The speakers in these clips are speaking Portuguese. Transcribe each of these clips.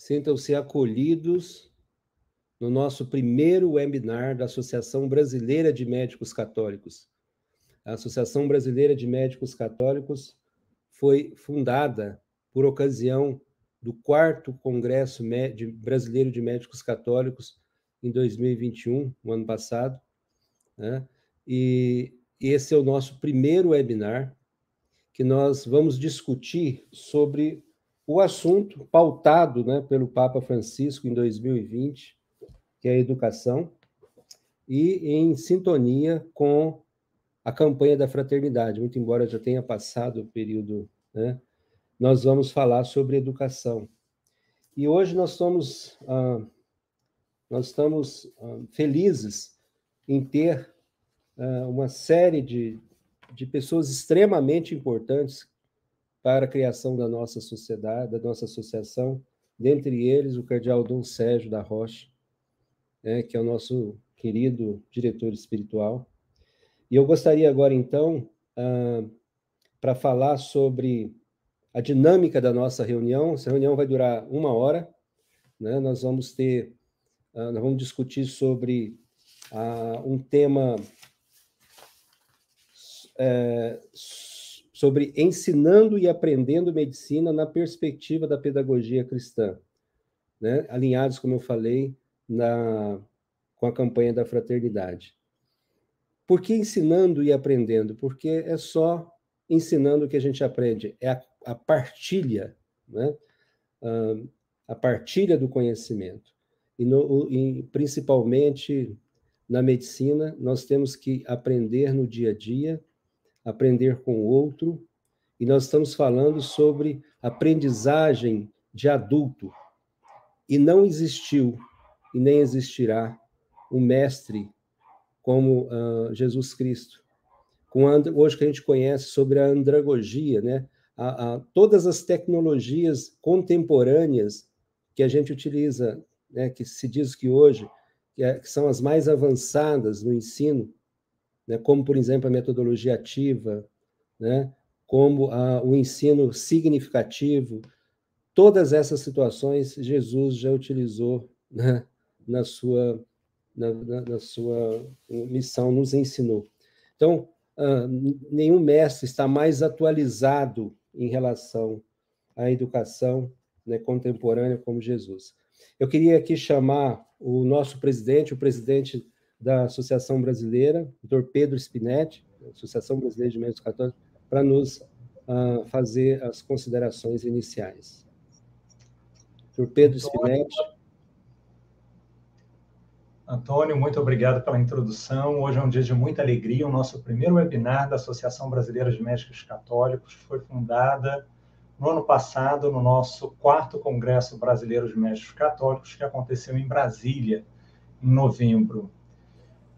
Sintam-se acolhidos no nosso primeiro webinar da Associação Brasileira de Médicos Católicos. A Associação Brasileira de Médicos Católicos foi fundada por ocasião do 4º Congresso Brasileiro de Médicos Católicos em 2021, no ano passado, né? E esse é o nosso primeiro webinar, que nós vamos discutir sobre o assunto pautado, né, pelo Papa Francisco em 2020, que é a educação, e em sintonia com a campanha da fraternidade. Muito embora já tenha passado o período, né, nós vamos falar sobre educação. E hoje nós estamos felizes em ter uma série de pessoas extremamente importantes para a criação da nossa sociedade, da nossa associação, dentre eles o cardeal Dom Sérgio da Rocha, né, que é o nosso querido diretor espiritual. E eu gostaria agora, então, para falar sobre a dinâmica da nossa reunião. Essa reunião vai durar 1 hora, né? Nós vamos discutir sobre um tema sobre ensinando e aprendendo medicina na perspectiva da pedagogia cristã, né? Alinhados, como eu falei, com a campanha da fraternidade. Por que ensinando e aprendendo? Porque é só ensinando que a gente aprende, é a partilha, né? A partilha do conhecimento. E principalmente na medicina, nós temos que aprender no dia a dia, aprender com o outro, e nós estamos falando sobre aprendizagem de adulto. E não existiu e nem existirá um mestre como Jesus Cristo. Hoje que a gente conhece sobre a andragogia, né? Todas as tecnologias contemporâneas que a gente utiliza, né? Que se diz que hoje que são as mais avançadas no ensino, né? Como, por exemplo, a metodologia ativa, né? Como o ensino significativo. Todas essas situações Jesus já utilizou, né? na sua missão, nos ensinou. Então, nenhum mestre está mais atualizado em relação à educação, né, contemporânea como Jesus. Eu queria aqui chamar o nosso presidente, o presidente da Associação Brasileira, o Dr. Pedro Spinetti, Associação Brasileira de Médicos Católicos, para nos fazer as considerações iniciais. Dr. Pedro Spinetti. Antônio, muito obrigado pela introdução. Hoje é um dia de muita alegria. O nosso primeiro webinar da Associação Brasileira de Médicos Católicos foi fundada no ano passado, no nosso 4º Congresso Brasileiro de Médicos Católicos, que aconteceu em Brasília, em novembro.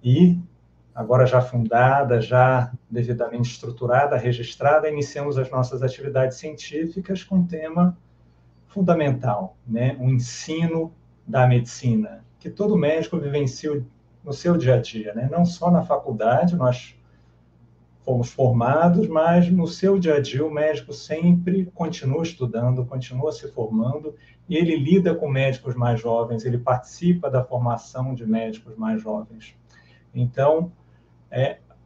E, agora já fundada, já devidamente estruturada, registrada, iniciamos as nossas atividades científicas com um tema fundamental, né? O ensino da medicina, que todo médico vivencia no seu dia a dia, né? Não só na faculdade, nós fomos formados, mas no seu dia a dia o médico sempre continua estudando, continua se formando, e ele lida com médicos mais jovens, ele participa da formação de médicos mais jovens. Então,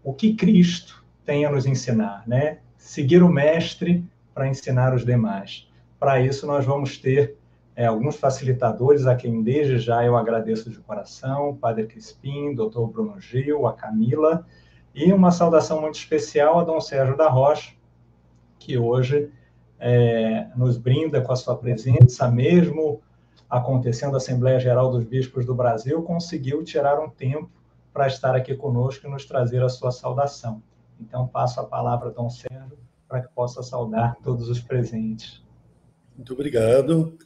o que Cristo tem a nos ensinar, né? Seguir o mestre para ensinar os demais. Para isso, nós vamos ter alguns facilitadores, a quem desde já eu agradeço de coração, o Padre Crispim, Dr. Bruno Gil, a Camila, e uma saudação muito especial a Dom Sérgio da Rocha, que hoje nos brinda com a sua presença, mesmo acontecendo a Assembleia Geral dos Bispos do Brasil, conseguiu tirar um tempo para estar aqui conosco e nos trazer a sua saudação. Então, passo a palavra a Dom Sérgio para que possa saudar todos os presentes. Muito obrigado.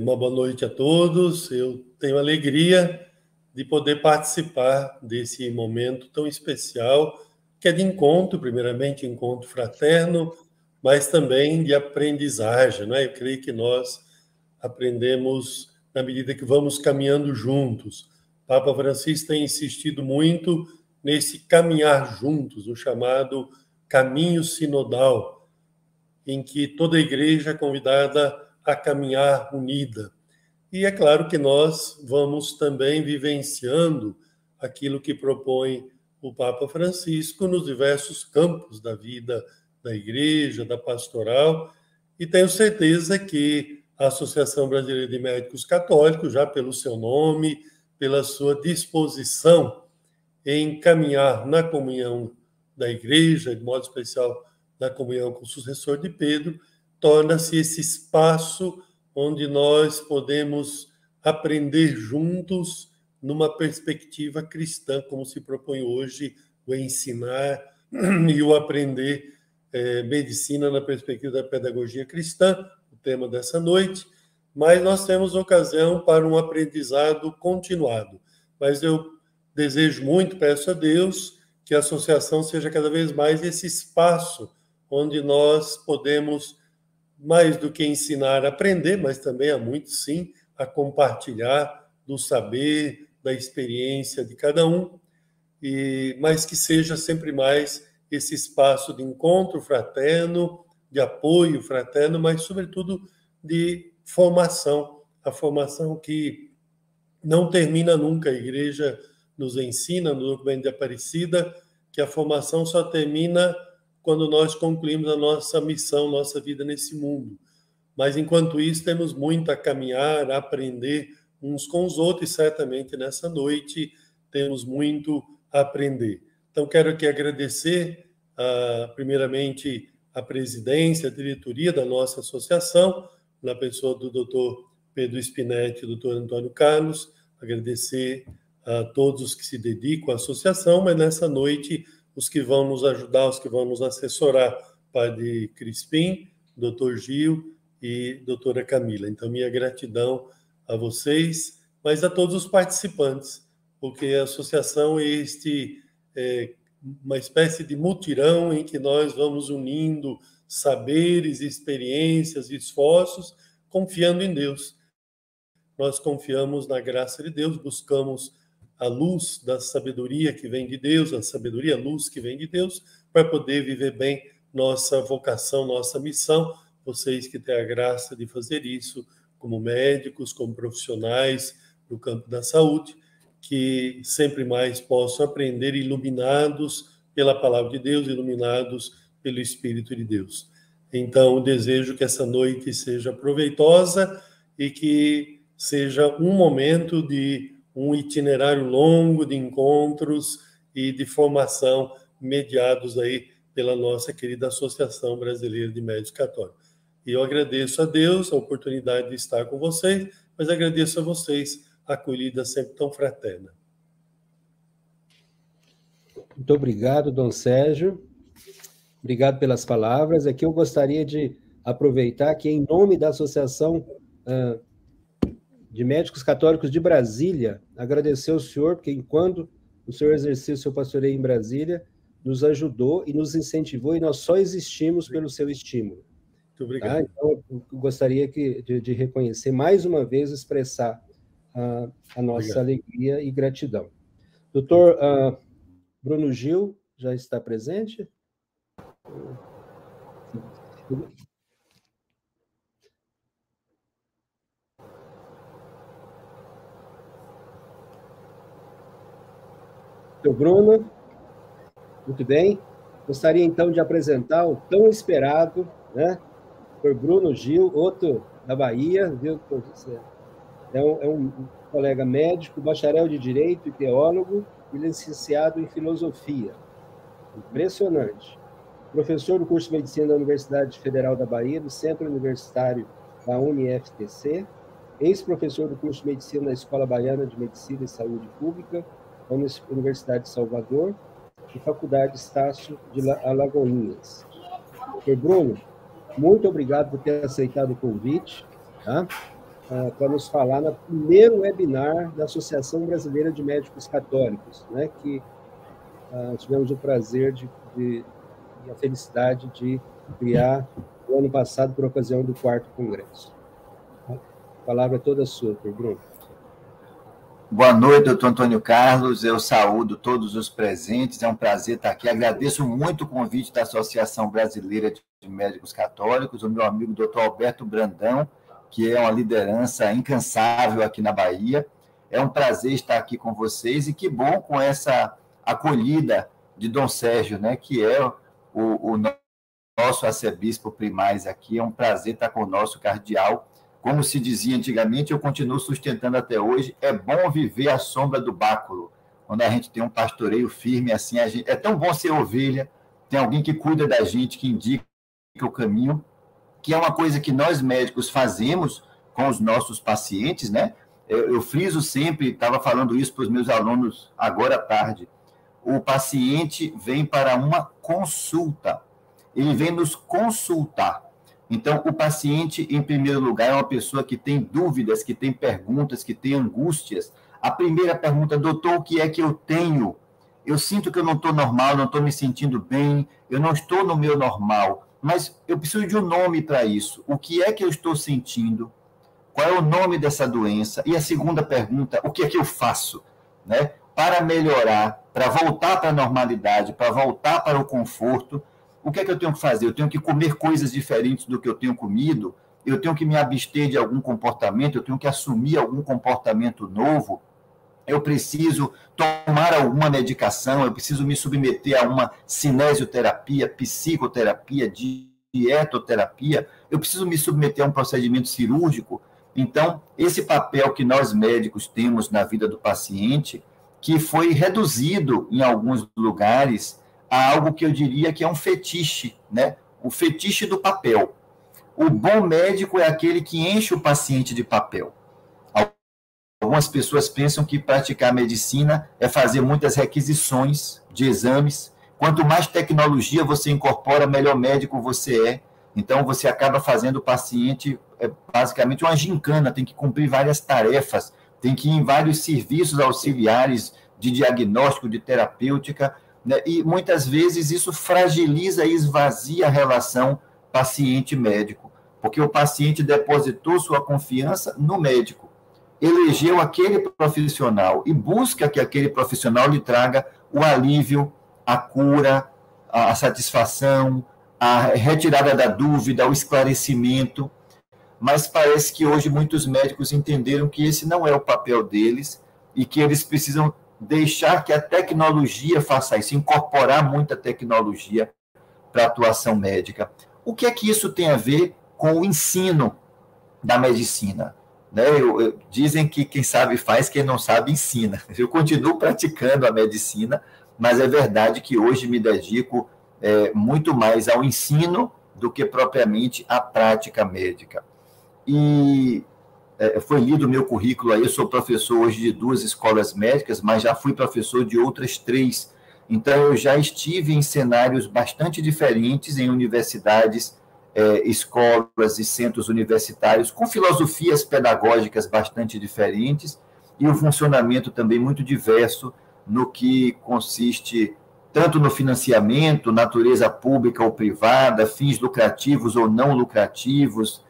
Uma boa noite a todos. Eu tenho a alegria de poder participar desse momento tão especial, que é de encontro, primeiramente encontro fraterno, mas também de aprendizagem, né? Eu creio que nós aprendemos na medida que vamos caminhando juntos. O Papa Francisco tem insistido muito nesse caminhar juntos, o chamado caminho sinodal, em que toda a igreja é convidada a caminhar unida. E é claro que nós vamos também vivenciando aquilo que propõe o Papa Francisco nos diversos campos da vida da igreja, da pastoral, e tenho certeza que a Associação Brasileira de Médicos Católicos, já pelo seu nome, pela sua disposição em caminhar na comunhão da igreja, de modo especial na comunhão com o sucessor de Pedro, torna-se esse espaço onde nós podemos aprender juntos numa perspectiva cristã, como se propõe hoje o ensinar e o aprender medicina na perspectiva da pedagogia cristã, o tema dessa noite, mas nós temos ocasião para um aprendizado continuado. Mas eu desejo muito, peço a Deus, que a associação seja cada vez mais esse espaço onde nós podemos, mais do que ensinar, aprender, mas também há muito, sim, a compartilhar do saber, da experiência de cada um, mas que seja sempre mais esse espaço de encontro fraterno, de apoio fraterno, mas, sobretudo, de formação, a formação que não termina nunca. A Igreja nos ensina, no documento de Aparecida, que a formação só termina quando nós concluímos a nossa missão, nossa vida nesse mundo. Mas, enquanto isso, temos muito a caminhar, a aprender uns com os outros, e certamente nessa noite temos muito a aprender. Então, quero aqui agradecer, primeiramente, a presidência, a diretoria da nossa associação, na pessoa do doutor Pedro Spinetti e do doutor Antônio Carlos, agradecer a todos os que se dedicam à associação, mas nessa noite, os que vão nos ajudar, os que vão nos assessorar, Padre Crispim, doutor Gil e doutora Camila. Então, minha gratidão a vocês, mas a todos os participantes, porque a associação é uma espécie de mutirão em que nós vamos unindo saberes, experiências, esforços, confiando em Deus. Nós confiamos na graça de Deus, buscamos a luz da sabedoria que vem de Deus, a sabedoria, a luz que vem de Deus, para poder viver bem nossa vocação, nossa missão. Vocês que têm a graça de fazer isso, como médicos, como profissionais no campo da saúde, que sempre mais possam aprender iluminados pela palavra de Deus, iluminados pelo Espírito de Deus. Então, desejo que essa noite seja proveitosa e que seja um momento de um itinerário longo de encontros e de formação mediados aí pela nossa querida Associação Brasileira de Médicos Católicos. E eu agradeço a Deus a oportunidade de estar com vocês, mas agradeço a vocês a acolhida sempre tão fraterna. Muito obrigado, Dom Sérgio. Obrigado pelas palavras. Aqui eu gostaria de aproveitar que, em nome da Associação de Médicos Católicos de Brasília, agradecer ao senhor, porque enquanto o senhor exercia o seu pastoreio em Brasília, nos ajudou e nos incentivou, e nós só existimos pelo seu estímulo. Muito obrigado. Então, eu gostaria de reconhecer, mais uma vez, expressar a nossa alegria e gratidão. Doutor Bruno Gil já está presente? Doutor Bruno, muito bem. Gostaria, então, de apresentar o tão esperado, né? Doutor Bruno Gil, outro da Bahia, viu? É um colega médico, bacharel de Direito e teólogo e licenciado em Filosofia. Impressionante. Professor do curso de Medicina da Universidade Federal da Bahia, do Centro Universitário da UniFTC, ex-professor do curso de Medicina da Escola Baiana de Medicina e Saúde Pública, da Universidade de Salvador e Faculdade Estácio de Alagoinhas. Doutor Bruno, muito obrigado por ter aceitado o convite, tá? Para nos falar no primeiro webinar da Associação Brasileira de Médicos Católicos, né, que tivemos o prazer e a felicidade de criar no ano passado por ocasião do 4º Congresso. A palavra é toda sua, doutor Bruno. Boa noite, doutor Antônio Carlos. Eu saúdo todos os presentes. É um prazer estar aqui. Agradeço muito o convite da Associação Brasileira de Médicos Católicos, o meu amigo doutor Alberto Brandão, que é uma liderança incansável aqui na Bahia. É um prazer estar aqui com vocês, e que bom com essa acolhida de Dom Sérgio, né, que é o nosso arcebispo primaz aqui. É um prazer estar com o nosso cardeal. Como se dizia antigamente, eu continuo sustentando até hoje, é bom viver à sombra do báculo. Quando a gente tem um pastoreio firme assim, é tão bom ser ovelha, tem alguém que cuida da gente, que indica o caminho, que é uma coisa que nós médicos fazemos com os nossos pacientes, né? Eu friso sempre, estava falando isso para os meus alunos agora à tarde, o paciente vem para uma consulta, ele vem nos consultar. Então, o paciente, em primeiro lugar, é uma pessoa que tem dúvidas, que tem perguntas, que tem angústias. A primeira pergunta: doutor, o que é que eu tenho? Eu sinto que eu não estou normal, não estou me sentindo bem, eu não estou no meu normal, mas eu preciso de um nome para isso. O que é que eu estou sentindo? Qual é o nome dessa doença? E a segunda pergunta: o que é que eu faço, né, para melhorar, para voltar para a normalidade, para voltar para o conforto? O que é que eu tenho que fazer? Eu tenho que comer coisas diferentes do que eu tenho comido? Eu tenho que me abster de algum comportamento? Eu tenho que assumir algum comportamento novo? Eu preciso tomar alguma medicação? Eu preciso me submeter a uma cinesioterapia, psicoterapia, dietoterapia? Eu preciso me submeter a um procedimento cirúrgico? Então, esse papel que nós médicos temos na vida do paciente, que foi reduzido em alguns lugares a algo que eu diria que é um fetiche, né? O fetiche do papel. O bom médico é aquele que enche o paciente de papel. Algumas pessoas pensam que praticar medicina é fazer muitas requisições de exames. Quanto mais tecnologia você incorpora, melhor médico você é. Então, você acaba fazendo o paciente basicamente uma gincana, tem que cumprir várias tarefas, tem que ir em vários serviços auxiliares de diagnóstico, de terapêutica, né? E muitas vezes isso fragiliza e esvazia a relação paciente-médico, porque o paciente depositou sua confiança no médico, elegeu aquele profissional e busca que aquele profissional lhe traga o alívio, a cura, a satisfação, a retirada da dúvida, o esclarecimento. Mas parece que hoje muitos médicos entenderam que esse não é o papel deles e que eles precisam deixar que a tecnologia faça isso, incorporar muita tecnologia para a atuação médica. O que é que isso tem a ver com o ensino da medicina? Né? Dizem que quem sabe faz, quem não sabe ensina. Eu continuo praticando a medicina, mas é verdade que hoje me dedico muito mais ao ensino do que propriamente à prática médica. E foi lido o meu currículo aí, eu sou professor hoje de 2 escolas médicas, mas já fui professor de outras 3. Então, eu já estive em cenários bastante diferentes, em universidades, escolas e centros universitários, com filosofias pedagógicas bastante diferentes, e um funcionamento também muito diverso no que consiste tanto no financiamento, natureza pública ou privada, fins lucrativos ou não lucrativos.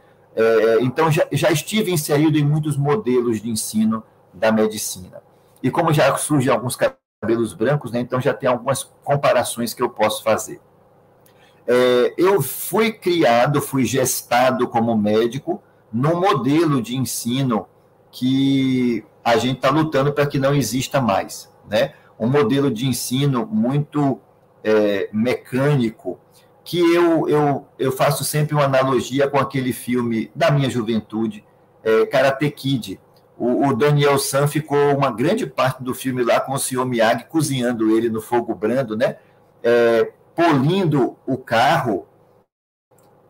Então, já estive inserido em muitos modelos de ensino da medicina. E como já surgem alguns cabelos brancos, né, então já tem algumas comparações que eu posso fazer. Eu fui gestado como médico num modelo de ensino que a gente está lutando para que não exista mais, né? Um modelo de ensino muito mecânico, que eu faço sempre uma analogia com aquele filme da minha juventude, Karate Kid. O Daniel San ficou uma grande parte do filme lá com o Sr. Miyagi, cozinhando ele no fogo brando, né? Polindo o carro,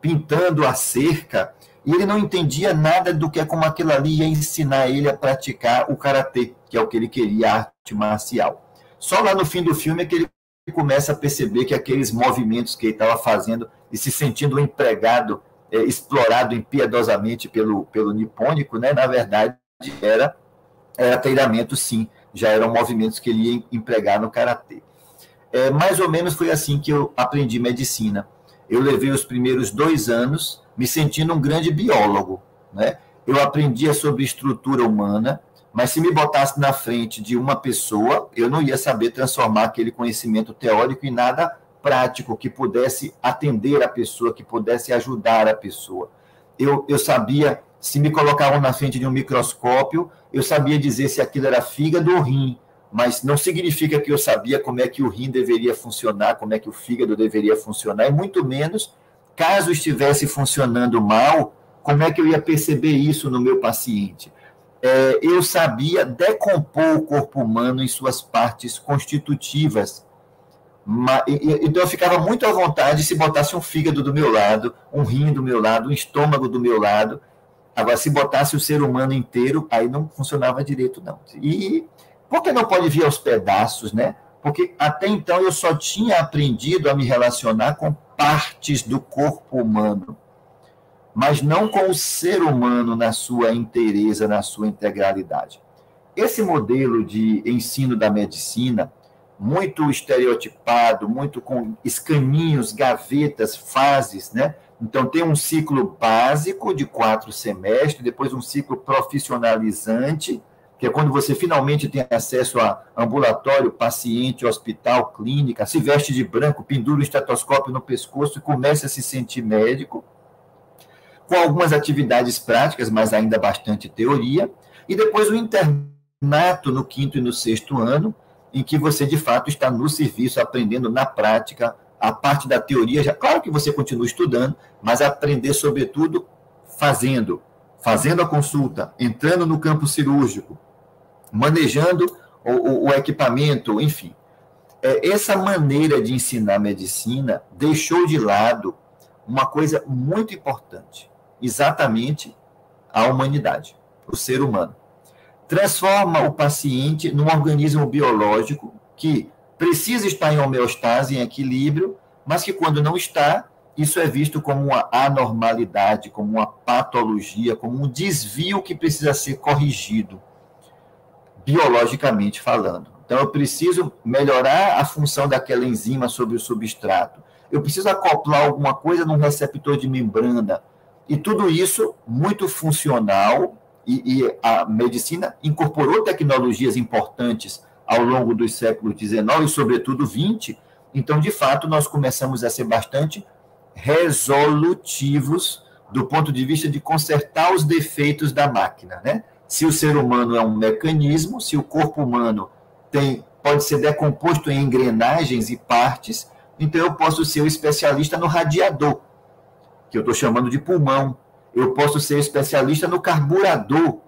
pintando a cerca, e ele não entendia nada do que como aquilo ali ia ensinar ele a praticar o karatê, que é o que ele queria, a arte marcial. Só lá no fim do filme é que ele começa a perceber que aqueles movimentos que ele estava fazendo e se sentindo um empregado, explorado impiedosamente pelo nipônico, né, na verdade era treinamento, sim, já eram movimentos que ele ia empregar no karatê. Mais ou menos foi assim que eu aprendi medicina. Eu levei os primeiros 2 anos me sentindo um grande biólogo, né? Eu aprendia sobre estrutura humana, mas se me botasse na frente de uma pessoa, eu não ia saber transformar aquele conhecimento teórico em nada prático que pudesse atender a pessoa, que pudesse ajudar a pessoa. Eu sabia Se me colocavam na frente de um microscópio, eu sabia dizer se aquilo era fígado ou rim, mas não significa que eu sabia como é que o rim deveria funcionar, como é que o fígado deveria funcionar, e muito menos, caso estivesse funcionando mal, como é que eu ia perceber isso no meu paciente. Eu sabia decompor o corpo humano em suas partes constitutivas. Então eu ficava muito à vontade se botasse um fígado do meu lado, um rim do meu lado, um estômago do meu lado. Agora, se botasse o ser humano inteiro, aí não funcionava direito, não. E por que não pode vir aos pedaços, né? Porque até então eu só tinha aprendido a me relacionar com partes do corpo humano, mas não com o ser humano na sua inteireza, na sua integralidade. Esse modelo de ensino da medicina, muito estereotipado, muito com escaninhos, gavetas, fases, né? Então, tem um ciclo básico de 4 semestres, depois um ciclo profissionalizante, que é quando você finalmente tem acesso a ambulatório, paciente, hospital, clínica, se veste de branco, pendura o estetoscópio no pescoço e começa a se sentir médico, com algumas atividades práticas, mas ainda bastante teoria, e depois o internato no 5º e no 6º ano, em que você, de fato, está no serviço, aprendendo na prática, a parte da teoria, já, claro que você continua estudando, mas aprender, sobretudo, fazendo a consulta, entrando no campo cirúrgico, manejando o equipamento, enfim. Essa maneira de ensinar medicina deixou de lado uma coisa muito importante, exatamente a humanidade, o ser humano. Transforma o paciente num organismo biológico que precisa estar em homeostase, em equilíbrio, mas que quando não está, isso é visto como uma anormalidade, como uma patologia, como um desvio que precisa ser corrigido, biologicamente falando. Então, eu preciso melhorar a função daquela enzima sobre o substrato. Eu preciso acoplar alguma coisa num receptor de membrana. E tudo isso muito funcional, e a medicina incorporou tecnologias importantes ao longo dos séculos XIX e, sobretudo, XX. Então, de fato, nós começamos a ser bastante resolutivos do ponto de vista de consertar os defeitos da máquina, né? Se o ser humano é um mecanismo, se o corpo humano pode ser decomposto em engrenagens e partes, então eu posso ser o especialista no radiador, que eu estou chamando de pulmão. Eu posso ser especialista no carburador,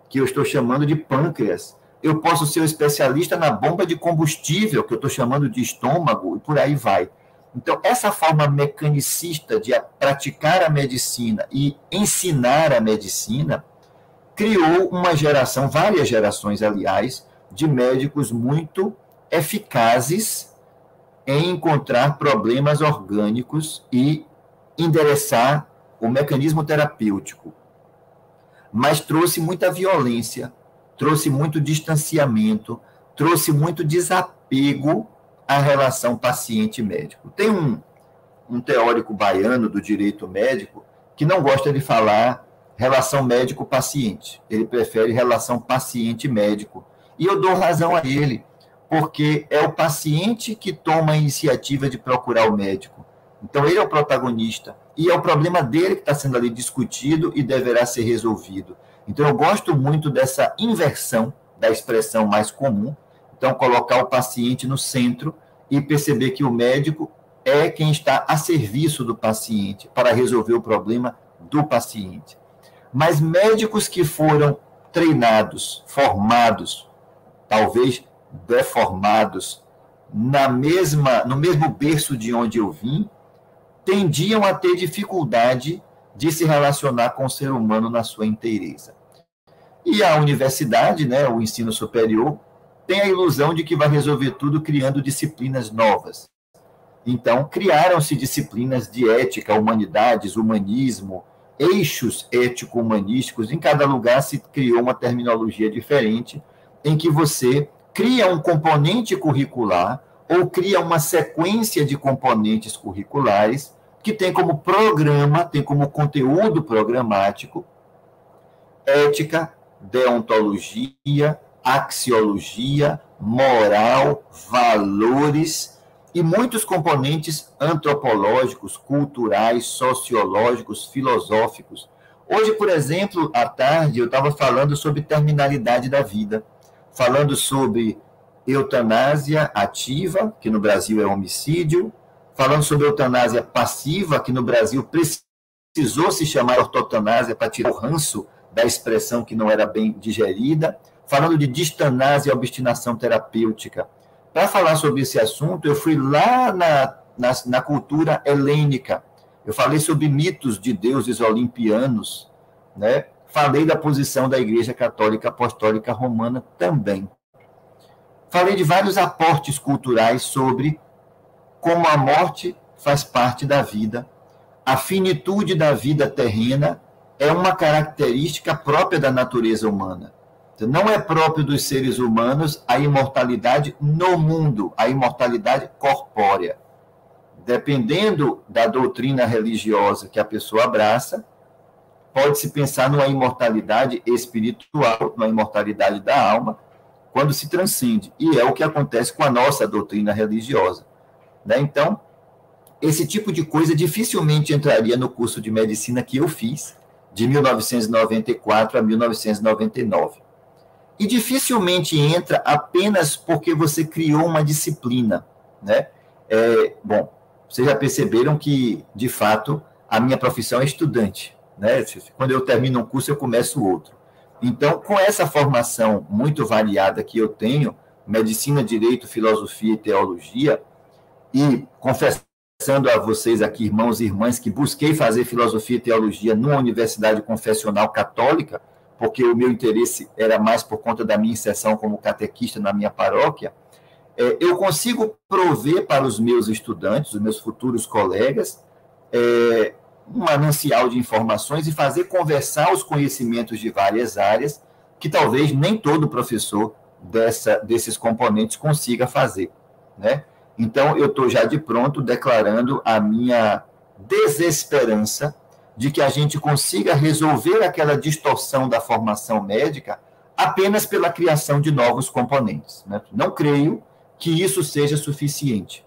que eu estou chamando de pâncreas. Eu posso ser o especialista na bomba de combustível, que eu estou chamando de estômago, e por aí vai. Então, essa forma mecanicista de praticar a medicina e ensinar a medicina criou uma geração, várias gerações, aliás, de médicos muito eficazes em encontrar problemas orgânicos e endereçar o mecanismo terapêutico. Mas trouxe muita violência, trouxe muito distanciamento, trouxe muito desapego à relação paciente-médico. Tem um teórico baiano do direito médico que não gosta de falar relação médico-paciente. Ele prefere relação paciente-médico. E eu dou razão a ele, porque é o paciente que toma a iniciativa de procurar o médico. Então, ele é o protagonista. E é o problema dele que está sendo ali discutido e deverá ser resolvido. Então, eu gosto muito dessa inversão da expressão mais comum. Então, colocar o paciente no centro e perceber que o médico é quem está a serviço do paciente para resolver o problema do paciente. Mas médicos que foram treinados, formados, talvez deformados, no mesmo berço de onde eu vim, tendiam a ter dificuldade de se relacionar com o ser humano na sua inteireza. E a universidade, né, o ensino superior, tem a ilusão de que vai resolver tudo criando disciplinas novas. Então, criaram-se disciplinas de ética, humanidades, humanismo, eixos ético-humanísticos. Em cada lugar se criou uma terminologia diferente, em que você cria um componente curricular ou cria uma sequência de componentes curriculares que tem como programa, tem como conteúdo programático ética, deontologia, axiologia, moral, valores e muitos componentes antropológicos, culturais, sociológicos, filosóficos. Hoje, por exemplo, à tarde, eu estava falando sobre terminalidade da vida, falando sobre eutanásia ativa, que no Brasil é homicídio, falando sobre eutanásia passiva, que no Brasil precisou se chamar ortotanásia para tirar o ranço da expressão que não era bem digerida, falando de distanásia e obstinação terapêutica. Para falar sobre esse assunto, eu fui lá na cultura helênica. Eu falei sobre mitos de deuses olimpianos, né? Falei da posição da Igreja Católica Apostólica Romana também. Falei de vários aportes culturais sobre como a morte faz parte da vida. A finitude da vida terrena é uma característica própria da natureza humana. Não é próprio dos seres humanos a imortalidade no mundo, a imortalidade corpórea. Dependendo da doutrina religiosa que a pessoa abraça, pode-se pensar numa imortalidade espiritual, numa imortalidade da alma, quando se transcende. E é o que acontece com a nossa doutrina religiosa, né? Então, esse tipo de coisa dificilmente entraria no curso de medicina que eu fiz, de 1994 a 1999. E dificilmente entra apenas porque você criou uma disciplina, né? Bom, vocês já perceberam que, de fato, a minha profissão é estudante, né? Quando eu termino um curso, eu começo outro. Então, com essa formação muito variada que eu tenho, medicina, direito, filosofia e teologia, e confessando a vocês aqui, irmãos e irmãs, que busquei fazer filosofia e teologia numa universidade confessional católica, porque o meu interesse era mais por conta da minha inserção como catequista na minha paróquia, eu consigo prover para os meus estudantes, os meus futuros colegas, um manancial de informações e fazer conversar os conhecimentos de várias áreas que talvez nem todo professor desses componentes consiga fazer, né? Então, eu estou já de pronto declarando a minha desesperança de que a gente consiga resolver aquela distorção da formação médica apenas pela criação de novos componentes, né? Não creio que isso seja suficiente.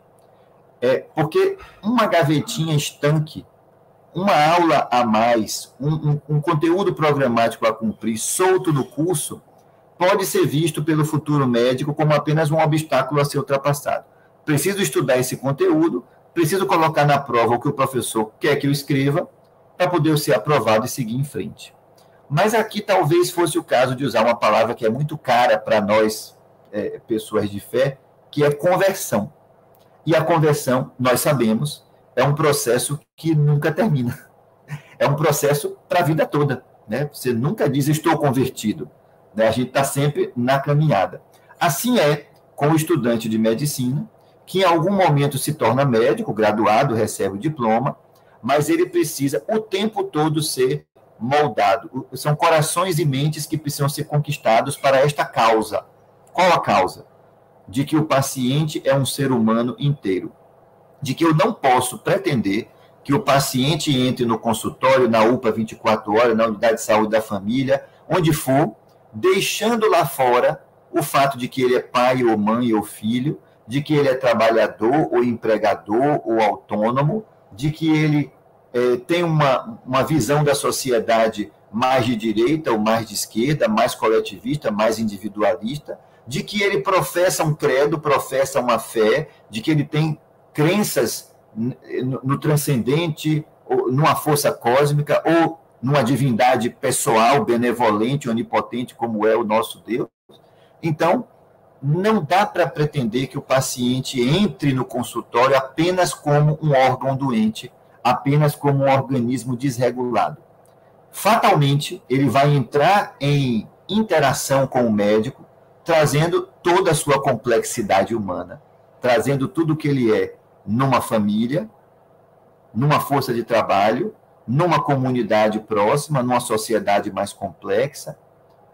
Porque uma gavetinha estanque, uma aula a mais, um conteúdo programático a cumprir, solto no curso, pode ser visto pelo futuro médico como apenas um obstáculo a ser ultrapassado. Preciso estudar esse conteúdo, preciso colocar na prova o que o professor quer que eu escreva, para poder ser aprovado e seguir em frente. Mas aqui talvez fosse o caso de usar uma palavra que é muito cara para nós, pessoas de fé, que é conversão. E a conversão, nós sabemos, é um processo que nunca termina. É um processo para a vida toda, né? Você nunca diz, estou convertido, né? A gente está sempre na caminhada. Assim é com o estudante de medicina, que em algum momento se torna médico, graduado, recebe o diploma, mas ele precisa o tempo todo ser moldado. São corações e mentes que precisam ser conquistados para esta causa. Qual a causa? De que o paciente é um ser humano inteiro. De que eu não posso pretender que o paciente entre no consultório, na UPA 24 horas, na unidade de saúde da família, onde for, deixando lá fora o fato de que ele é pai ou mãe ou filho, de que ele é trabalhador ou empregador ou autônomo, de que ele tem uma visão da sociedade mais de direita ou mais de esquerda, mais coletivista, mais individualista, de que ele professa um credo, professa uma fé, de que ele tem crenças no transcendente, ou numa força cósmica, ou numa divindade pessoal, benevolente, onipotente, como é o nosso Deus. Então, não dá para pretender que o paciente entre no consultório apenas como um órgão doente, apenas como um organismo desregulado. Fatalmente, ele vai entrar em interação com o médico, trazendo toda a sua complexidade humana, trazendo tudo o que ele é numa família, numa força de trabalho, numa comunidade próxima, numa sociedade mais complexa,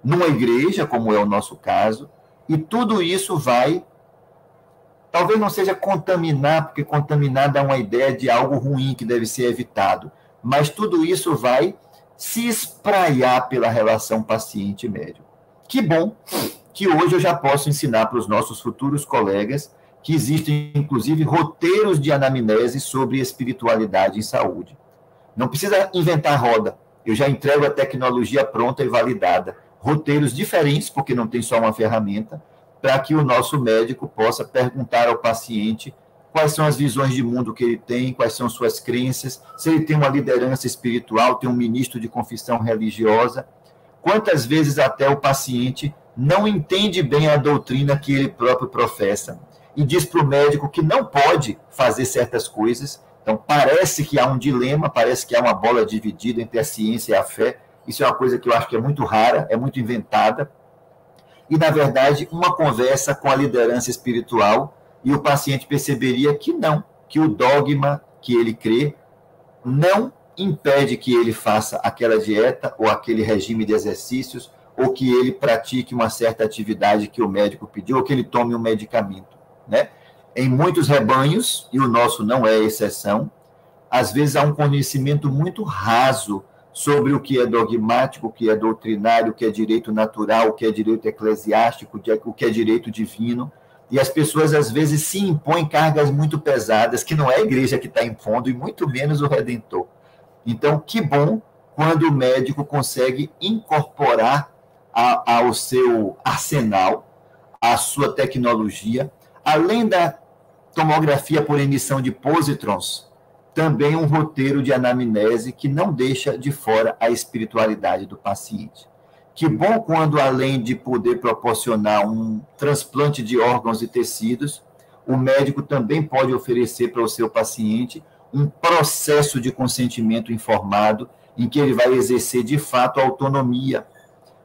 numa igreja, como é o nosso caso, e tudo isso vai, talvez não seja contaminar, porque contaminar dá uma ideia de algo ruim que deve ser evitado, mas tudo isso vai se espraiar pela relação paciente-médico. Que bom que hoje eu já posso ensinar para os nossos futuros colegas que existem, inclusive, roteiros de anamnese sobre espiritualidade em saúde. Não precisa inventar roda. eu já entrego a tecnologia pronta e validada. Roteiros diferentes, porque não tem só uma ferramenta, para que o nosso médico possa perguntar ao paciente quais são as visões de mundo que ele tem, quais são suas crenças, se ele tem uma liderança espiritual, tem um ministro de confissão religiosa. Quantas vezes até o paciente não entende bem a doutrina que ele próprio professa e diz para o médico que não pode fazer certas coisas. Então, parece que há um dilema, parece que há uma bola dividida entre a ciência e a fé. Isso é uma coisa que eu acho que é muito rara, é muito inventada. E, na verdade, uma conversa com a liderança espiritual, e o paciente perceberia que não, que o dogma que ele crê não impede que ele faça aquela dieta ou aquele regime de exercícios, ou que ele pratique uma certa atividade que o médico pediu, ou que ele tome um medicamento, né? Em muitos rebanhos, e o nosso não é exceção, às vezes há um conhecimento muito raso sobre o que é dogmático, o que é doutrinário, o que é direito natural, o que é direito eclesiástico, o que é direito divino, e as pessoas, às vezes, se impõem cargas muito pesadas, que não é a igreja que está impondo, e muito menos o Redentor. Então, que bom quando o médico consegue incorporar ao seu arsenal, à sua tecnologia, além da tomografia por emissão de positrons, também um roteiro de anamnese que não deixa de fora a espiritualidade do paciente. Que bom quando, além de poder proporcionar um transplante de órgãos e tecidos, o médico também pode oferecer para o seu paciente um processo de consentimento informado em que ele vai exercer, de fato, a autonomia.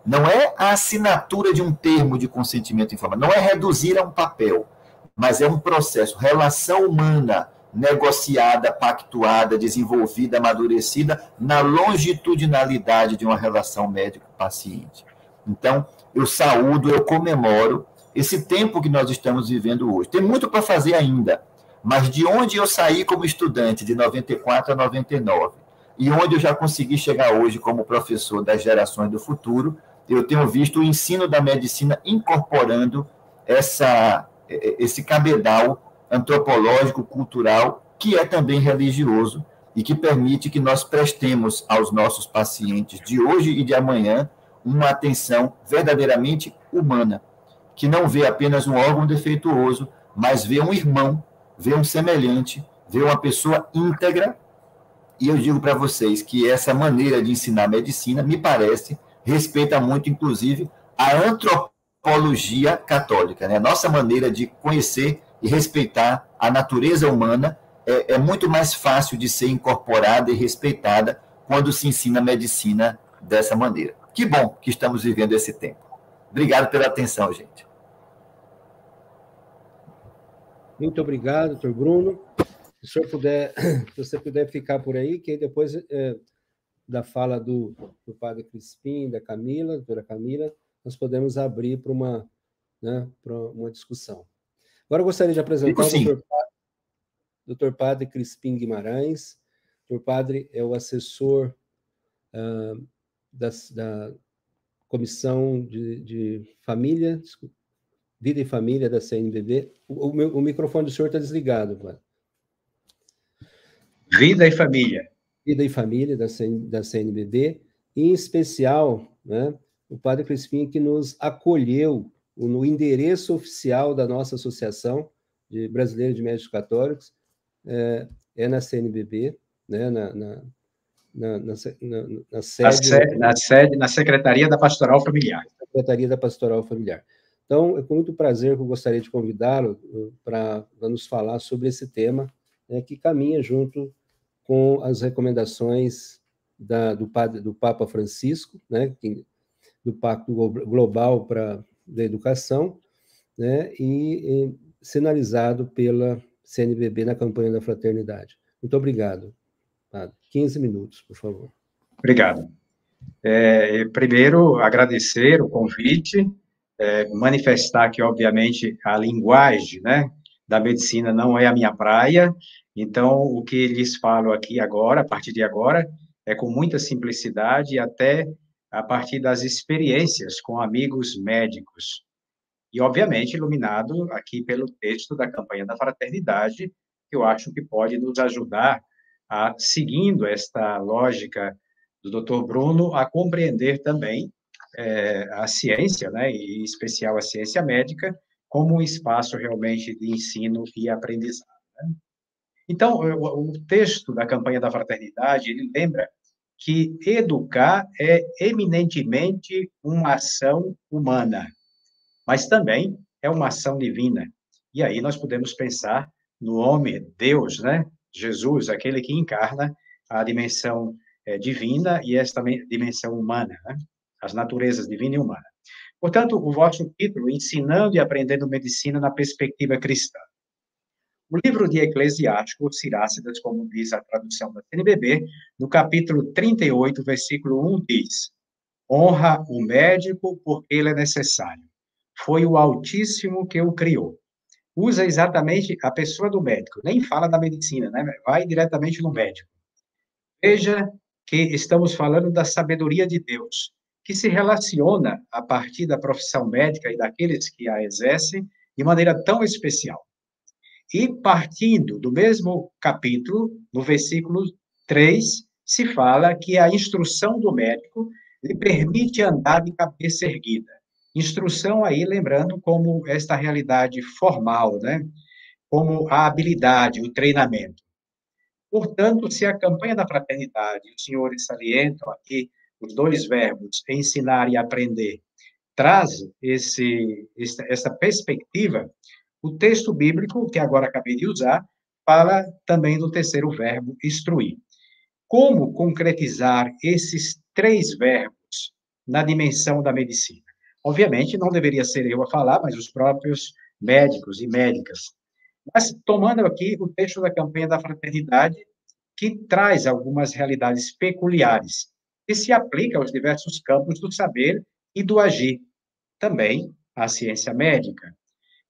Não é a assinatura de um termo de consentimento informado, não é reduzir a um papel, mas é um processo, relação humana, negociada, pactuada, desenvolvida, amadurecida na longitudinalidade de uma relação médico-paciente. Então, eu saúdo, eu comemoro esse tempo que nós estamos vivendo hoje. Tem muito para fazer ainda, mas de onde eu saí como estudante, de 94 a 99, e onde eu já consegui chegar hoje como professor das gerações do futuro, eu tenho visto o ensino da medicina incorporando esse cabedal antropológico, cultural, que é também religioso e que permite que nós prestemos aos nossos pacientes de hoje e de amanhã uma atenção verdadeiramente humana, que não vê apenas um órgão defeituoso, mas vê um irmão, vê um semelhante, vê uma pessoa íntegra. E eu digo para vocês que essa maneira de ensinar medicina, me parece, respeita muito, inclusive, a antropologia católica, né? A nossa maneira de conhecer e respeitar a natureza humana é muito mais fácil de ser incorporada e respeitada quando se ensina a medicina dessa maneira. Que bom que estamos vivendo esse tempo. Obrigado pela atenção, gente. Muito obrigado, doutor Bruno. Se você puder ficar por aí, que aí depois da fala do padre Crispim, da Camila, doutora Camila, nós podemos abrir para uma discussão. Agora eu gostaria de apresentar o doutor Padre Crispim Guimarães. O doutor Padre é o assessor da Comissão de Família, Vida e Família da CNBB. O microfone do senhor está desligado, padre. Vida e Família. Vida e Família da CNBB, em especial, né, o Padre Crispim que nos acolheu no endereço oficial da nossa Associação Brasileira de Médicos Católicos, na CNBB, né, na Secretaria da Pastoral Familiar. Secretaria da Pastoral Familiar. Então, é com muito prazer que eu gostaria de convidá-lo para nos falar sobre esse tema, né, que caminha junto com as recomendações do Papa Francisco, né, do Pacto Global da Educação, né, e sinalizado pela CNBB na campanha da fraternidade. Muito obrigado. 15 minutos, por favor. Obrigado. Primeiro, agradecer o convite, manifestar que, obviamente, a linguagem, né, da medicina não é a minha praia, então, o que lhes falo aqui agora, a partir de agora, é com muita simplicidade e até a partir das experiências com amigos médicos. E, obviamente, iluminado aqui pelo texto da campanha da fraternidade, que eu acho que pode nos ajudar a, seguindo esta lógica do Dr. Bruno a compreender também a ciência, né, e em especial a ciência médica, como um espaço realmente de ensino e aprendizado. Né? Então, o texto da campanha da fraternidade, ele lembra que educar é eminentemente uma ação humana, mas também é uma ação divina. E aí nós podemos pensar no homem, Deus, né? Jesus, aquele que encarna a dimensão divina e esta dimensão humana, né? As naturezas divina e humana. Portanto, o vosso título, Ensinando e Aprendendo Medicina na Perspectiva Cristã. O livro de Eclesiástico, Sirácidas, como diz a tradução da CNBB, no capítulo 38, versículo 1, diz: honra o médico porque ele é necessário. Foi o Altíssimo que o criou. Usa exatamente a pessoa do médico, nem fala da medicina, né? Vai diretamente no médico. Veja que estamos falando da sabedoria de Deus, que se relaciona a partir da profissão médica e daqueles que a exercem de maneira tão especial. E partindo do mesmo capítulo, no versículo 3, se fala que a instrução do médico lhe permite andar de cabeça erguida. Instrução aí, lembrando, como esta realidade formal, né? Como a habilidade, o treinamento. Portanto, se a campanha da fraternidade, os senhores salientam aqui os dois verbos, ensinar e aprender, traz essa perspectiva, o texto bíblico, que agora acabei de usar, fala também do terceiro verbo, instruir. Como concretizar esses três verbos na dimensão da medicina? Obviamente, não deveria ser eu a falar, mas os próprios médicos e médicas. Mas, tomando aqui o texto da campanha da fraternidade, que traz algumas realidades peculiares, que se aplica aos diversos campos do saber e do agir, também à ciência médica.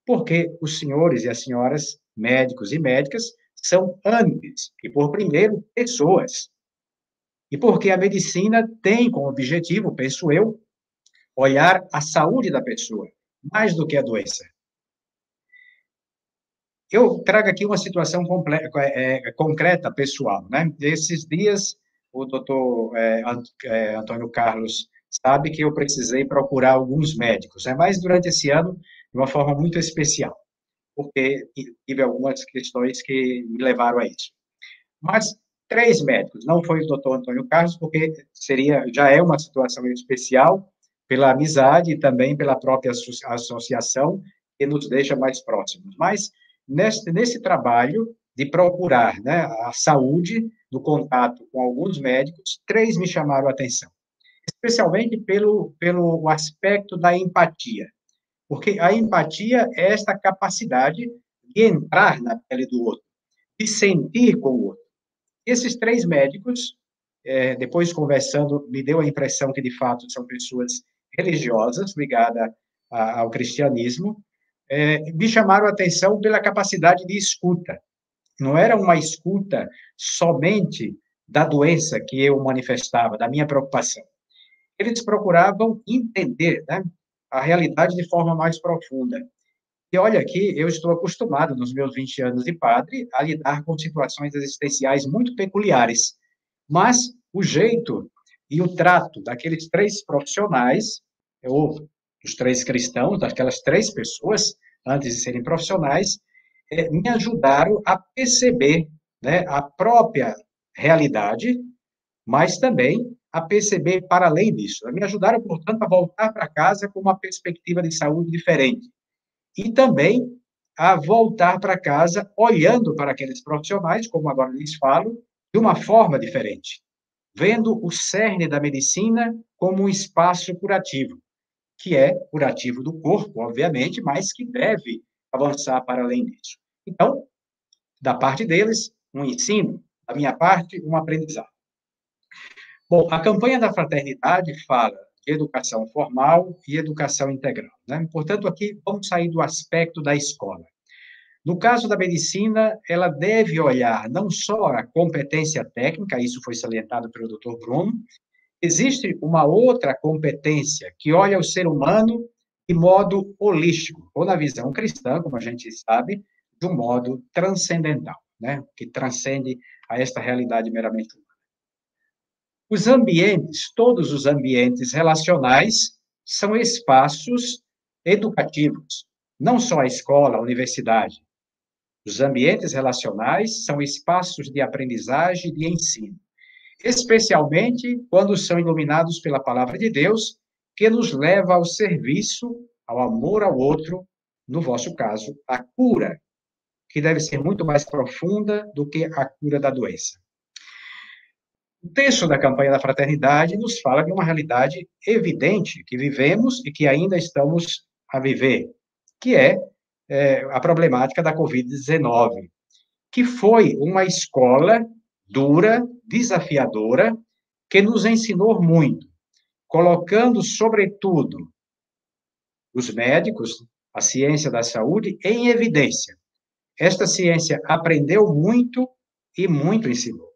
Porque os senhores e as senhoras, médicos e médicas, são, antes e por primeiro, pessoas. E porque a medicina tem como objetivo, penso eu, olhar a saúde da pessoa, mais do que a doença. Eu trago aqui uma situação concreta, pessoal, né? Esses dias, o doutor Antônio Carlos sabe que eu precisei procurar alguns médicos, né? Mas durante esse ano, de uma forma muito especial, porque tive algumas questões que me levaram a isso. Mas 3 médicos, não foi o doutor Antônio Carlos, porque já é uma situação especial, pela amizade e também pela própria associação, que nos deixa mais próximos. Mas, nesse trabalho de procurar, né, a saúde, no contato com alguns médicos, 3 me chamaram a atenção, especialmente pelo aspecto da empatia, porque a empatia é esta capacidade de entrar na pele do outro, de sentir com o outro. Esses 3 médicos, depois conversando, me deu a impressão que, de fato, são pessoas religiosas, ligadas ao cristianismo, me chamaram a atenção pela capacidade de escuta. Não era uma escuta somente da doença que eu manifestava, da minha preocupação. Eles procuravam entender, né, a realidade de forma mais profunda. E olha aqui, eu estou acostumado, nos meus 20 anos de padre, a lidar com situações existenciais muito peculiares. Mas o jeito e o trato daqueles 3 profissionais, ou dos 3 cristãos, daquelas 3 pessoas, antes de serem profissionais, me ajudaram a perceber, né, a própria realidade, mas também a perceber para além disso. Me ajudaram, portanto, a voltar para casa com uma perspectiva de saúde diferente. E também a voltar para casa olhando para aqueles profissionais, como agora lhes falo, de uma forma diferente, vendo o cerne da medicina como um espaço curativo, que é curativo do corpo, obviamente, mas que deve avançar para além disso. Então, da parte deles, um ensino, da minha parte, um aprendizado. Bom, a campanha da fraternidade fala de educação formal e educação integral, né? Portanto, aqui vamos sair do aspecto da escola. No caso da medicina, ela deve olhar não só a competência técnica, isso foi salientado pelo Dr. Bruno, existe uma outra competência que olha o ser humano de modo holístico, ou na visão cristã, como a gente sabe, de um modo transcendental, né? Que transcende a esta realidade meramente humana. Os ambientes, todos os ambientes relacionais, são espaços educativos, não só a escola, a universidade. Os ambientes relacionais são espaços de aprendizagem e de ensino, especialmente quando são iluminados pela palavra de Deus, que nos leva ao serviço, ao amor ao outro, no vosso caso, a cura, que deve ser muito mais profunda do que a cura da doença. O texto da campanha da fraternidade nos fala de uma realidade evidente que vivemos e que ainda estamos a viver, que é a problemática da Covid-19, que foi uma escola dura, desafiadora, que nos ensinou muito, colocando, sobretudo, os médicos, a ciência da saúde, em evidência. Esta ciência aprendeu muito e muito ensinou.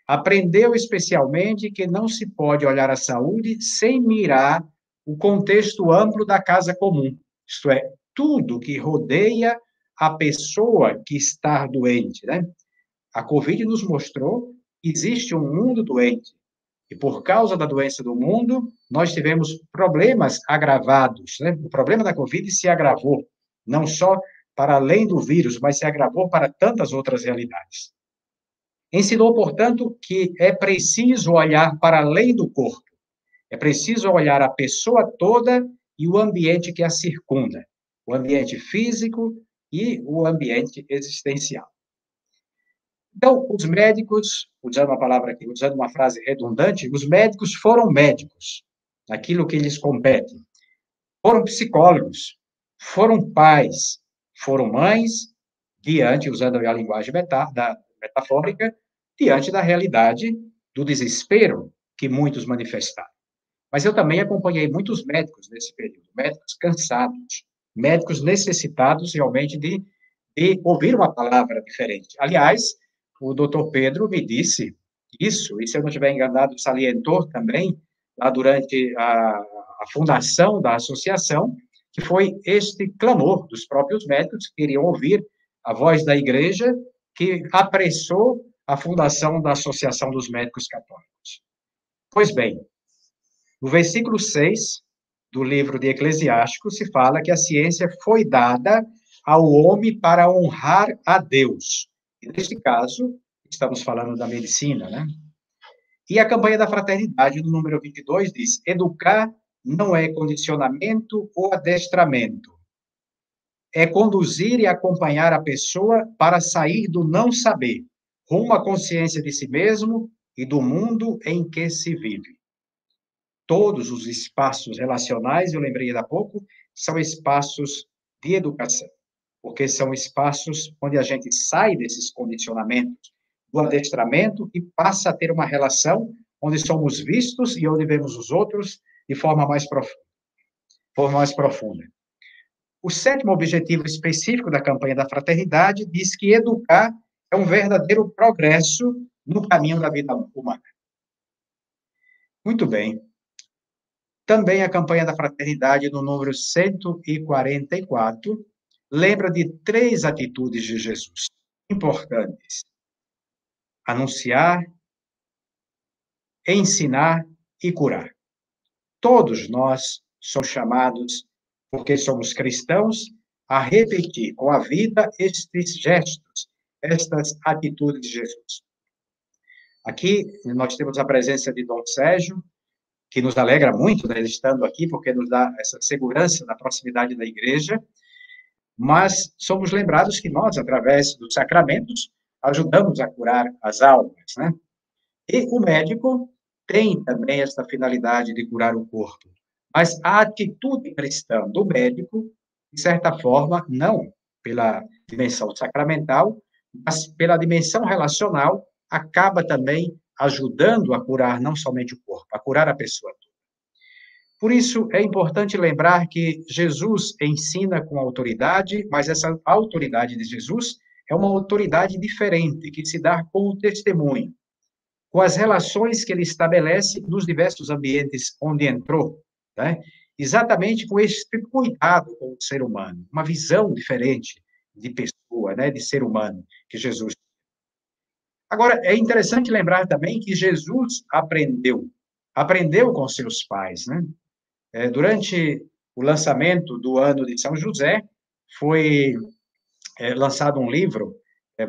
Aprendeu especialmente que não se pode olhar a saúde sem mirar o contexto amplo da casa comum, isto é, tudo que rodeia a pessoa que está doente, né? A Covid nos mostrou que existe um mundo doente, e por causa da doença do mundo, nós tivemos problemas agravados, né? O problema da Covid se agravou, não só para além do vírus, mas se agravou para tantas outras realidades. Ensinou, portanto, que é preciso olhar para além do corpo. É preciso olhar a pessoa toda e o ambiente que a circunda. O ambiente físico e o ambiente existencial. Então, os médicos, usando uma palavra aqui, usando uma frase redundante, os médicos foram médicos, naquilo que lhes compete. Foram psicólogos, foram pais, foram mães, diante, usando a linguagem metafórica, diante da realidade do desespero que muitos manifestaram. Mas eu também acompanhei muitos médicos nesse período, médicos cansados, médicos necessitados realmente de ouvir uma palavra diferente. Aliás, o doutor Pedro me disse isso, e se eu não estiver enganado, salientou também, lá durante a fundação da associação, que foi este clamor dos próprios médicos que queriam ouvir a voz da igreja, que apressou a fundação da Associação dos Médicos Católicos. Pois bem, no versículo 6 do livro de Eclesiástico se fala que a ciência foi dada ao homem para honrar a Deus. E neste caso, estamos falando da medicina, né? E a campanha da fraternidade, no número 22, diz: educar não é condicionamento ou adestramento. É conduzir e acompanhar a pessoa para sair do não saber, rumo à consciência de si mesmo e do mundo em que se vive. Todos os espaços relacionais, eu lembrei há pouco, são espaços de educação, porque são espaços onde a gente sai desses condicionamentos do adestramento e passa a ter uma relação onde somos vistos e onde vemos os outros de forma mais profunda. O sétimo objetivo específico da campanha da fraternidade diz que educar é um verdadeiro progresso no caminho da vida humana. Muito bem. Também a campanha da fraternidade, no número 144, lembra de 3 atitudes de Jesus importantes: anunciar, ensinar e curar. Todos nós somos chamados, porque somos cristãos, a repetir com a vida estes gestos, estas atitudes de Jesus. Aqui nós temos a presença de Dom Sérgio, que nos alegra muito, né, ele estando aqui, porque nos dá essa segurança da proximidade da igreja, mas somos lembrados que nós, através dos sacramentos, ajudamos a curar as almas, né? E o médico tem também esta finalidade de curar o corpo, mas a atitude cristã do médico, de certa forma, não pela dimensão sacramental, mas pela dimensão relacional, acaba também ajudando a curar não somente o corpo, a curar a pessoa toda. Por isso, é importante lembrar que Jesus ensina com autoridade, mas essa autoridade de Jesus é uma autoridade diferente, que se dá com o testemunho, com as relações que ele estabelece nos diversos ambientes onde entrou, né? Exatamente com este cuidado com o ser humano, uma visão diferente de pessoa, né, de ser humano, que Jesus. Agora, é interessante lembrar também que Jesus aprendeu com seus pais, né? Durante o lançamento do ano de São José, foi lançado um livro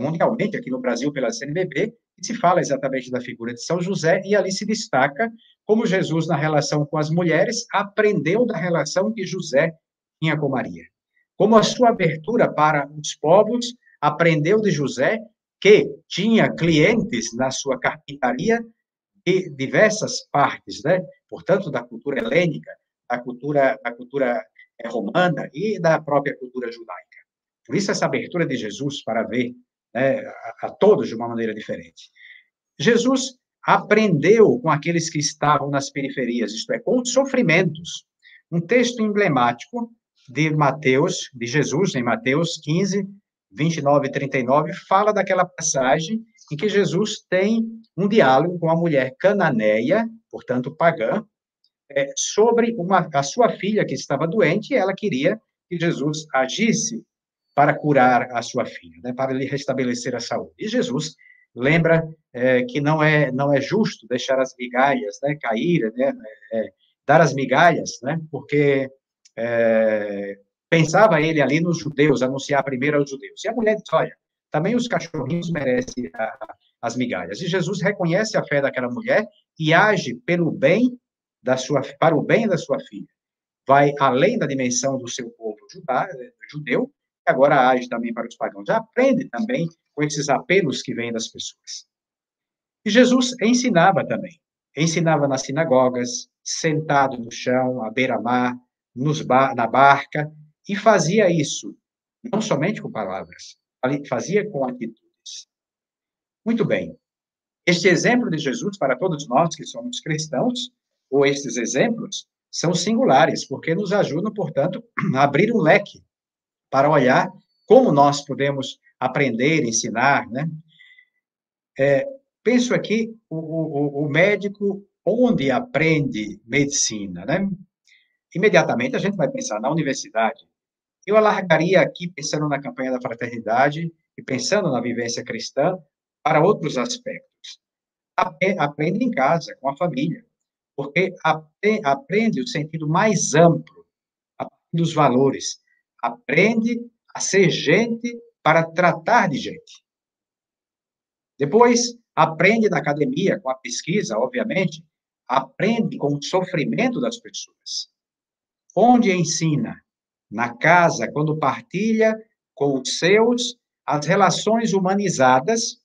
mundialmente, aqui no Brasil, pela CNBB, que se fala exatamente da figura de São José, e ali se destaca como Jesus, na relação com as mulheres, aprendeu da relação que José tinha com Maria. Como a sua abertura para os povos, aprendeu de José, que tinha clientes na sua carpintaria de diversas partes, né? Portanto, da cultura helênica, da cultura romana e da própria cultura judaica. Por isso, essa abertura de Jesus para ver, né, a todos de uma maneira diferente. Jesus aprendeu com aqueles que estavam nas periferias, isto é, com os sofrimentos. Um texto emblemático de Mateus, de Jesus, em Mateus 15, 29 e 39, fala daquela passagem em que Jesus tem um diálogo com a mulher cananeia, portanto pagã, sobre a sua filha que estava doente, e ela queria que Jesus agisse para curar a sua filha, né, para lhe restabelecer a saúde. E Jesus lembra que não é justo deixar as migalhas, né, cair, né, dar as migalhas, né, porque pensava ele ali nos judeus, anunciar primeiro aos judeus. E a mulher diz, olha, também os cachorrinhos merecem as migalhas. E Jesus reconhece a fé daquela mulher e age para o bem da sua filha. Vai além da dimensão do seu povo judeu, e agora age também para os pagãos. Já aprende também com esses apelos que vêm das pessoas. E Jesus ensinava também. Ensinava nas sinagogas, sentado no chão, à beira-mar, na barca, e fazia isso, não somente com palavras, fazia com atitudes. Muito bem. Este exemplo de Jesus, para todos nós que somos cristãos, ou estes exemplos, são singulares, porque nos ajudam, portanto, a abrir um leque para olhar como nós podemos aprender, ensinar, né? Penso aqui, o médico, onde aprende medicina, né? Imediatamente a gente vai pensar na universidade. Eu alargaria aqui, pensando na campanha da fraternidade e pensando na vivência cristã, para outros aspectos. Aprende em casa, com a família, porque aprende o sentido mais amplo dos valores. Aprende a ser gente para tratar de gente. Depois, aprende na academia, com a pesquisa, obviamente, aprende com o sofrimento das pessoas. Onde ensina? Na casa, quando partilha com os seus as relações humanizadas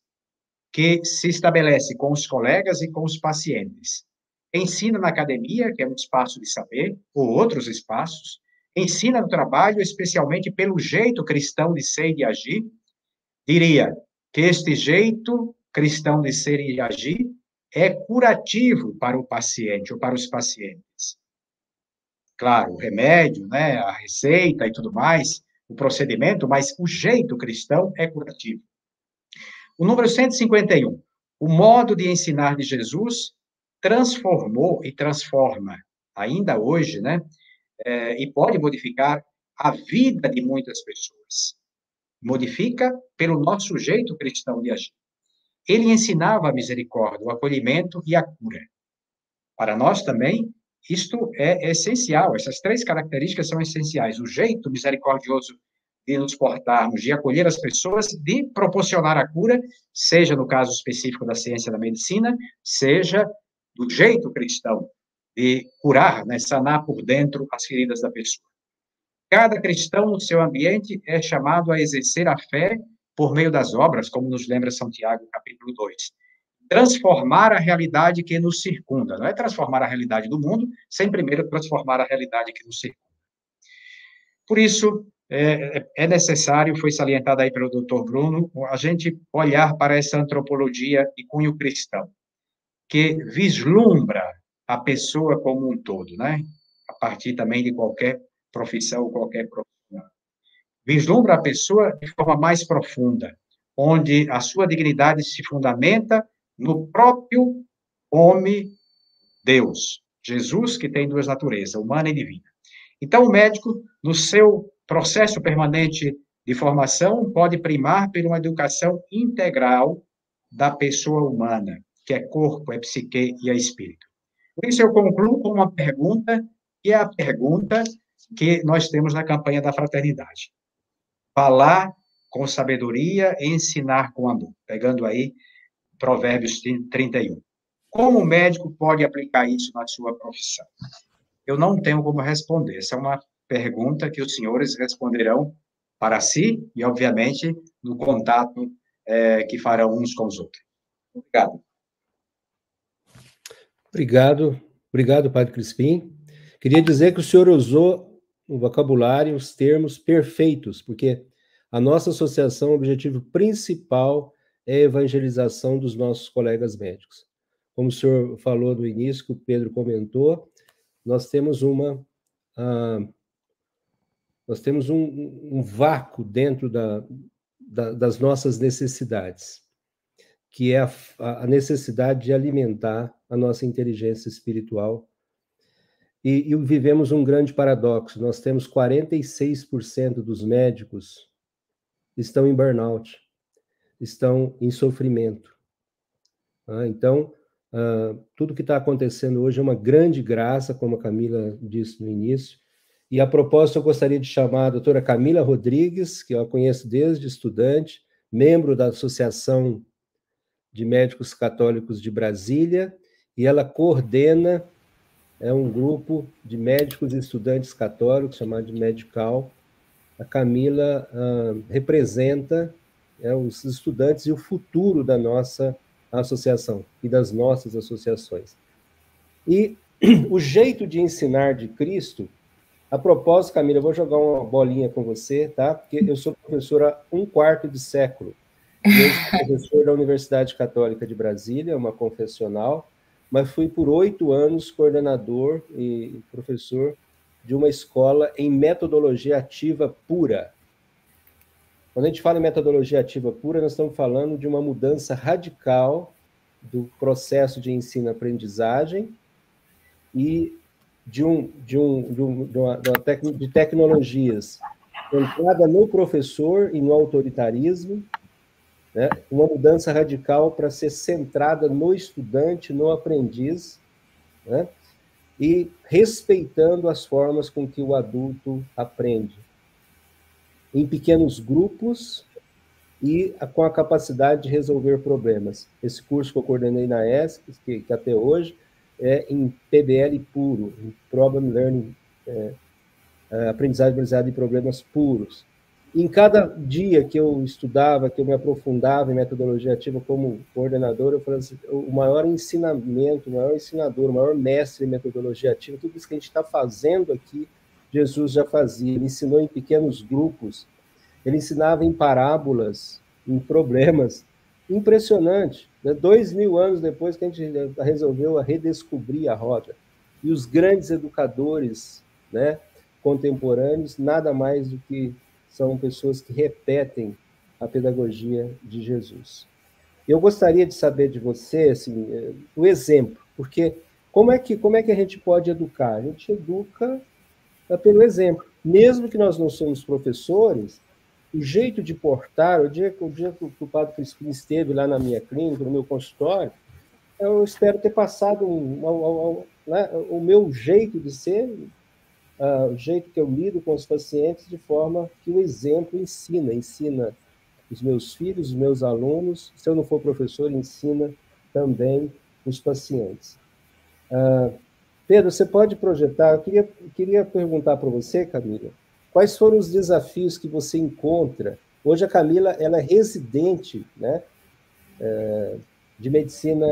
que se estabelece com os colegas e com os pacientes. Ensina na academia, que é um espaço de saber, ou outros espaços. Ensina no trabalho, especialmente pelo jeito cristão de ser e de agir. Diria que este jeito cristão de ser e de agir é curativo para o paciente ou para os pacientes. Claro, o remédio, né, a receita e tudo mais, o procedimento, mas o jeito cristão é curativo. O número 151, o modo de ensinar de Jesus transformou e transforma ainda hoje, né, e pode modificar a vida de muitas pessoas. Modifica pelo nosso jeito cristão de agir. Ele ensinava a misericórdia, o acolhimento e a cura. Para nós também, isto é essencial, essas três características são essenciais. O jeito misericordioso de nos portarmos, de acolher as pessoas, de proporcionar a cura, seja no caso específico da ciência da medicina, seja do jeito cristão de curar, né, sanar por dentro as feridas da pessoa. Cada cristão no seu ambiente é chamado a exercer a fé por meio das obras, como nos lembra São Tiago, capítulo 2. Transformar a realidade que nos circunda. Não é transformar a realidade do mundo, sem primeiro transformar a realidade que nos circunda. Por isso, é necessário, foi salientado aí pelo Dr. Bruno, a gente olhar para essa antropologia de cunho cristão, que vislumbra a pessoa como um todo, né? A partir também de qualquer profissão ou qualquer profissional. Vislumbra a pessoa de forma mais profunda, onde a sua dignidade se fundamenta no próprio homem Deus, Jesus, que tem duas naturezas, humana e divina. Então, o médico, no seu processo permanente de formação, pode primar por uma educação integral da pessoa humana, que é corpo, é psique e é espírito. Por isso, eu concluo com uma pergunta, que é a pergunta que nós temos na campanha da fraternidade. Falar com sabedoria e ensinar com amor. Pegando aí Provérbios 31. Como o médico pode aplicar isso na sua profissão? Eu não tenho como responder. Essa é uma pergunta que os senhores responderão para si e, obviamente, no contato que farão uns com os outros. Obrigado. Obrigado, Padre Crispim. Queria dizer que o senhor usou o vocabulário, os termos perfeitos, porque a nossa associação, o objetivo principal é a evangelização dos nossos colegas médicos. Como o senhor falou no início, que o Pedro comentou, nós temos um vácuo dentro das nossas necessidades, que é a necessidade de alimentar a nossa inteligência espiritual. E vivemos um grande paradoxo. Nós temos 46% dos médicos estão em burnout, estão em sofrimento. Então, tudo que está acontecendo hoje é uma grande graça, como a Camila disse no início. E, a propósito, eu gostaria de chamar a doutora Camila Rodrigues, que eu a conheço desde estudante, membro da Associação de Médicos Católicos de Brasília, e ela coordena um grupo de médicos e estudantes católicos, chamado de Medical. A Camila representa os estudantes e o futuro da nossa associação e das nossas associações. E o jeito de ensinar de Cristo, a propósito, Camila, eu vou jogar uma bolinha com você, tá? Porque eu sou professor há 1/4 de século. Eu sou professor da Universidade Católica de Brasília, uma confessional, mas fui por 8 anos coordenador e professor de uma escola em metodologia ativa pura. Quando a gente fala em metodologia ativa pura, nós estamos falando de uma mudança radical do processo de ensino-aprendizagem e de tecnologias centrada no professor e no autoritarismo, né? Uma mudança radical para ser centrada no estudante, no aprendiz, né? E respeitando as formas com que o adulto aprende, em pequenos grupos e com a capacidade de resolver problemas. Esse curso que eu coordenei na ESC, que até hoje é em PBL puro, em Problem Learning, aprendizagem baseada em problemas puros. Em cada dia que eu estudava, que eu me aprofundava em metodologia ativa como coordenador, eu falei assim, o maior ensinamento, o maior ensinador, o maior mestre em metodologia ativa, tudo isso que a gente está fazendo aqui, Jesus já fazia. Ele ensinou em pequenos grupos, ele ensinava em parábolas, em problemas. Impressionante. 2000 anos depois que a gente resolveu redescobrir a roda. E os grandes educadores, né, contemporâneos, nada mais do que são pessoas que repetem a pedagogia de Jesus. Eu gostaria de saber de você, assim, o exemplo, porque como é que a gente pode educar? A gente educa pelo exemplo. Mesmo que nós não somos professores, o jeito de portar, o dia que o Padre Crispim esteve lá na minha clínica, no meu consultório, eu espero ter passado o meu jeito de ser, o jeito que eu lido com os pacientes, de forma que o exemplo ensina os meus filhos, os meus alunos, se eu não for professor, ensina também os pacientes. Pedro, você pode projetar, eu queria perguntar para você, Camila, quais foram os desafios que você encontra? Hoje a Camila, ela é residente, né, de medicina,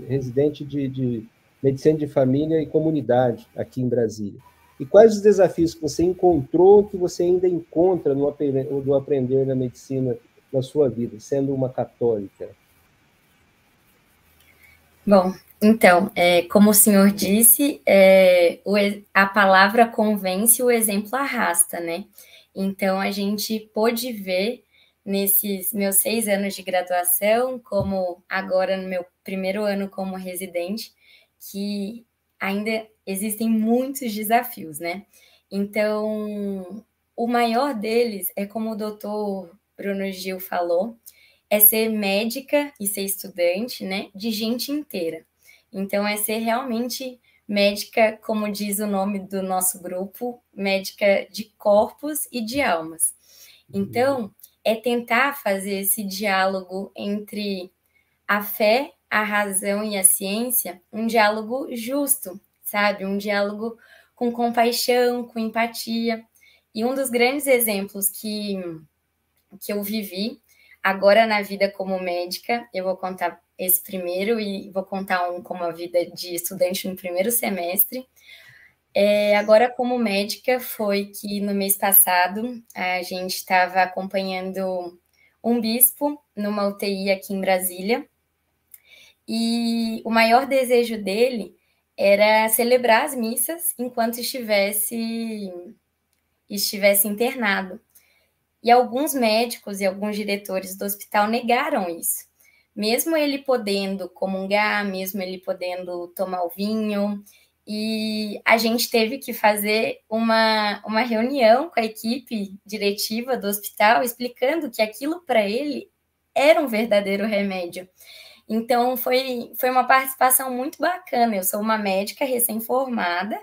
residente de medicina de família e comunidade aqui em Brasília. E quais os desafios que você encontrou, que você ainda encontra no aprender da medicina na sua vida, sendo uma católica? Bom, então, como o senhor disse, a palavra convence, o exemplo arrasta, né? Então, a gente pôde ver nesses meus 6 anos de graduação, como agora no meu primeiro ano como residente, que ainda existem muitos desafios, né? Então, o maior deles é, como o doutor Bruno Gil falou, é ser médica e ser estudante, né, de gente inteira. Então, é ser realmente médica, como diz o nome do nosso grupo, médica de corpos e de almas. Então, é tentar fazer esse diálogo entre a fé, a razão e a ciência, um diálogo justo, sabe? Um diálogo com compaixão, com empatia. E um dos grandes exemplos que eu vivi agora na vida como médica, eu vou contar esse primeiro e vou contar um como a vida de estudante no primeiro semestre. Agora, como médica, foi que no mês passado a gente estava acompanhando um bispo numa UTI aqui em Brasília, e o maior desejo dele era celebrar as missas enquanto estivesse internado. E alguns médicos e alguns diretores do hospital negaram isso. Mesmo ele podendo comungar, mesmo ele podendo tomar o vinho. E a gente teve que fazer uma reunião com a equipe diretiva do hospital, explicando que aquilo para ele era um verdadeiro remédio. Então, foi uma participação muito bacana. Eu sou uma médica recém-formada,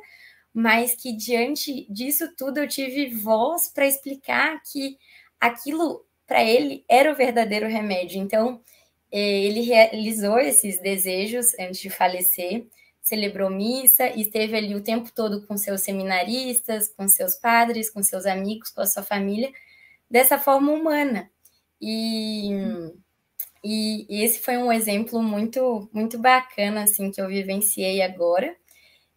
mas que diante disso tudo eu tive voz para explicar que aquilo para ele era o verdadeiro remédio. Então, ele realizou esses desejos antes de falecer, celebrou missa e esteve ali o tempo todo com seus seminaristas, com seus padres, com seus amigos, com a sua família, dessa forma humana. E esse foi um exemplo muito, muito bacana assim, que eu vivenciei agora.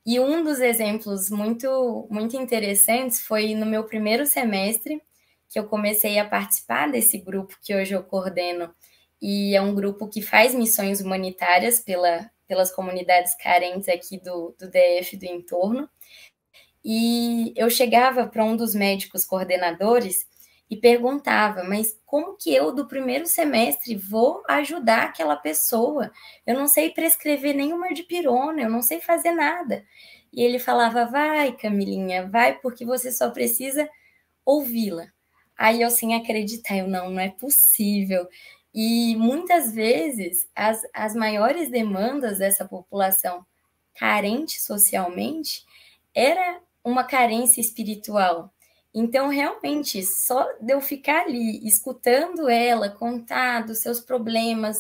E um dos exemplos muito, muito interessantes foi no meu primeiro semestre, que eu comecei a participar desse grupo que hoje eu coordeno, e é um grupo que faz missões humanitárias pelas comunidades carentes aqui do DF, do entorno. E eu chegava para um dos médicos coordenadores e perguntava, mas como que eu, do primeiro semestre, vou ajudar aquela pessoa? Eu não sei prescrever nenhuma dipirona, eu não sei fazer nada. E ele falava, vai, Camilinha, vai, porque você só precisa ouvi-la. Aí eu, sem acreditar, não é possível. E muitas vezes, as maiores demandas dessa população carente socialmente era uma carência espiritual. Então, realmente, só de eu ficar ali, escutando ela contar dos seus problemas,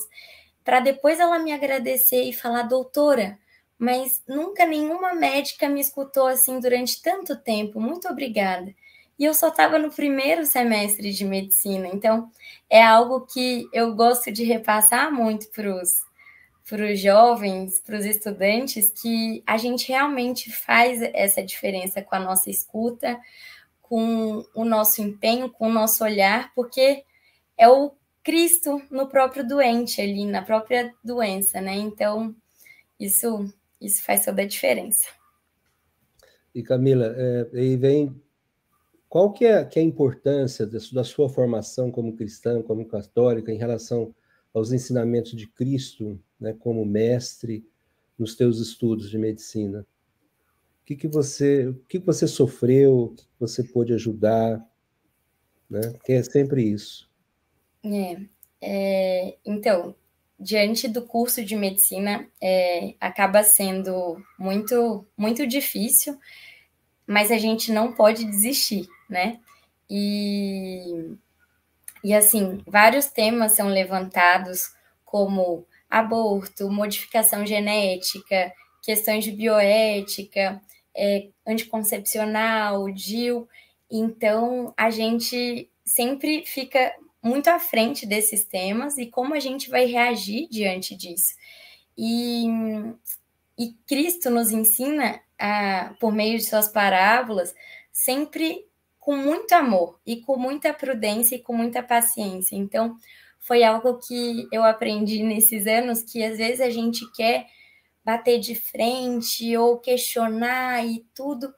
para depois ela me agradecer e falar, doutora, mas nunca nenhuma médica me escutou assim durante tanto tempo, muito obrigada. E eu só estava no primeiro semestre de medicina, então é algo que eu gosto de repassar muito para os jovens, para os estudantes, que a gente realmente faz essa diferença com a nossa escuta, com o nosso empenho, com o nosso olhar, porque é o Cristo no próprio doente ali, na própria doença, né? Então, isso faz toda a diferença. E Camila, aí vem, qual que é a importância da sua formação como cristã, como católica, em relação aos ensinamentos de Cristo, né, como mestre, nos teus estudos de medicina? O que você sofreu, o que você pôde ajudar, né? Que é sempre isso. Então, diante do curso de medicina, acaba sendo muito, muito difícil, mas a gente não pode desistir, né? E assim, vários temas são levantados, como aborto, modificação genética, questões de bioética, anticoncepcional, DIU. Então, a gente sempre fica muito à frente desses temas e como a gente vai reagir diante disso. E Cristo nos ensina, por meio de suas parábolas, sempre com muito amor e com muita prudência e com muita paciência. Então, foi algo que eu aprendi nesses anos, que às vezes a gente quer bater de frente ou questionar e tudo,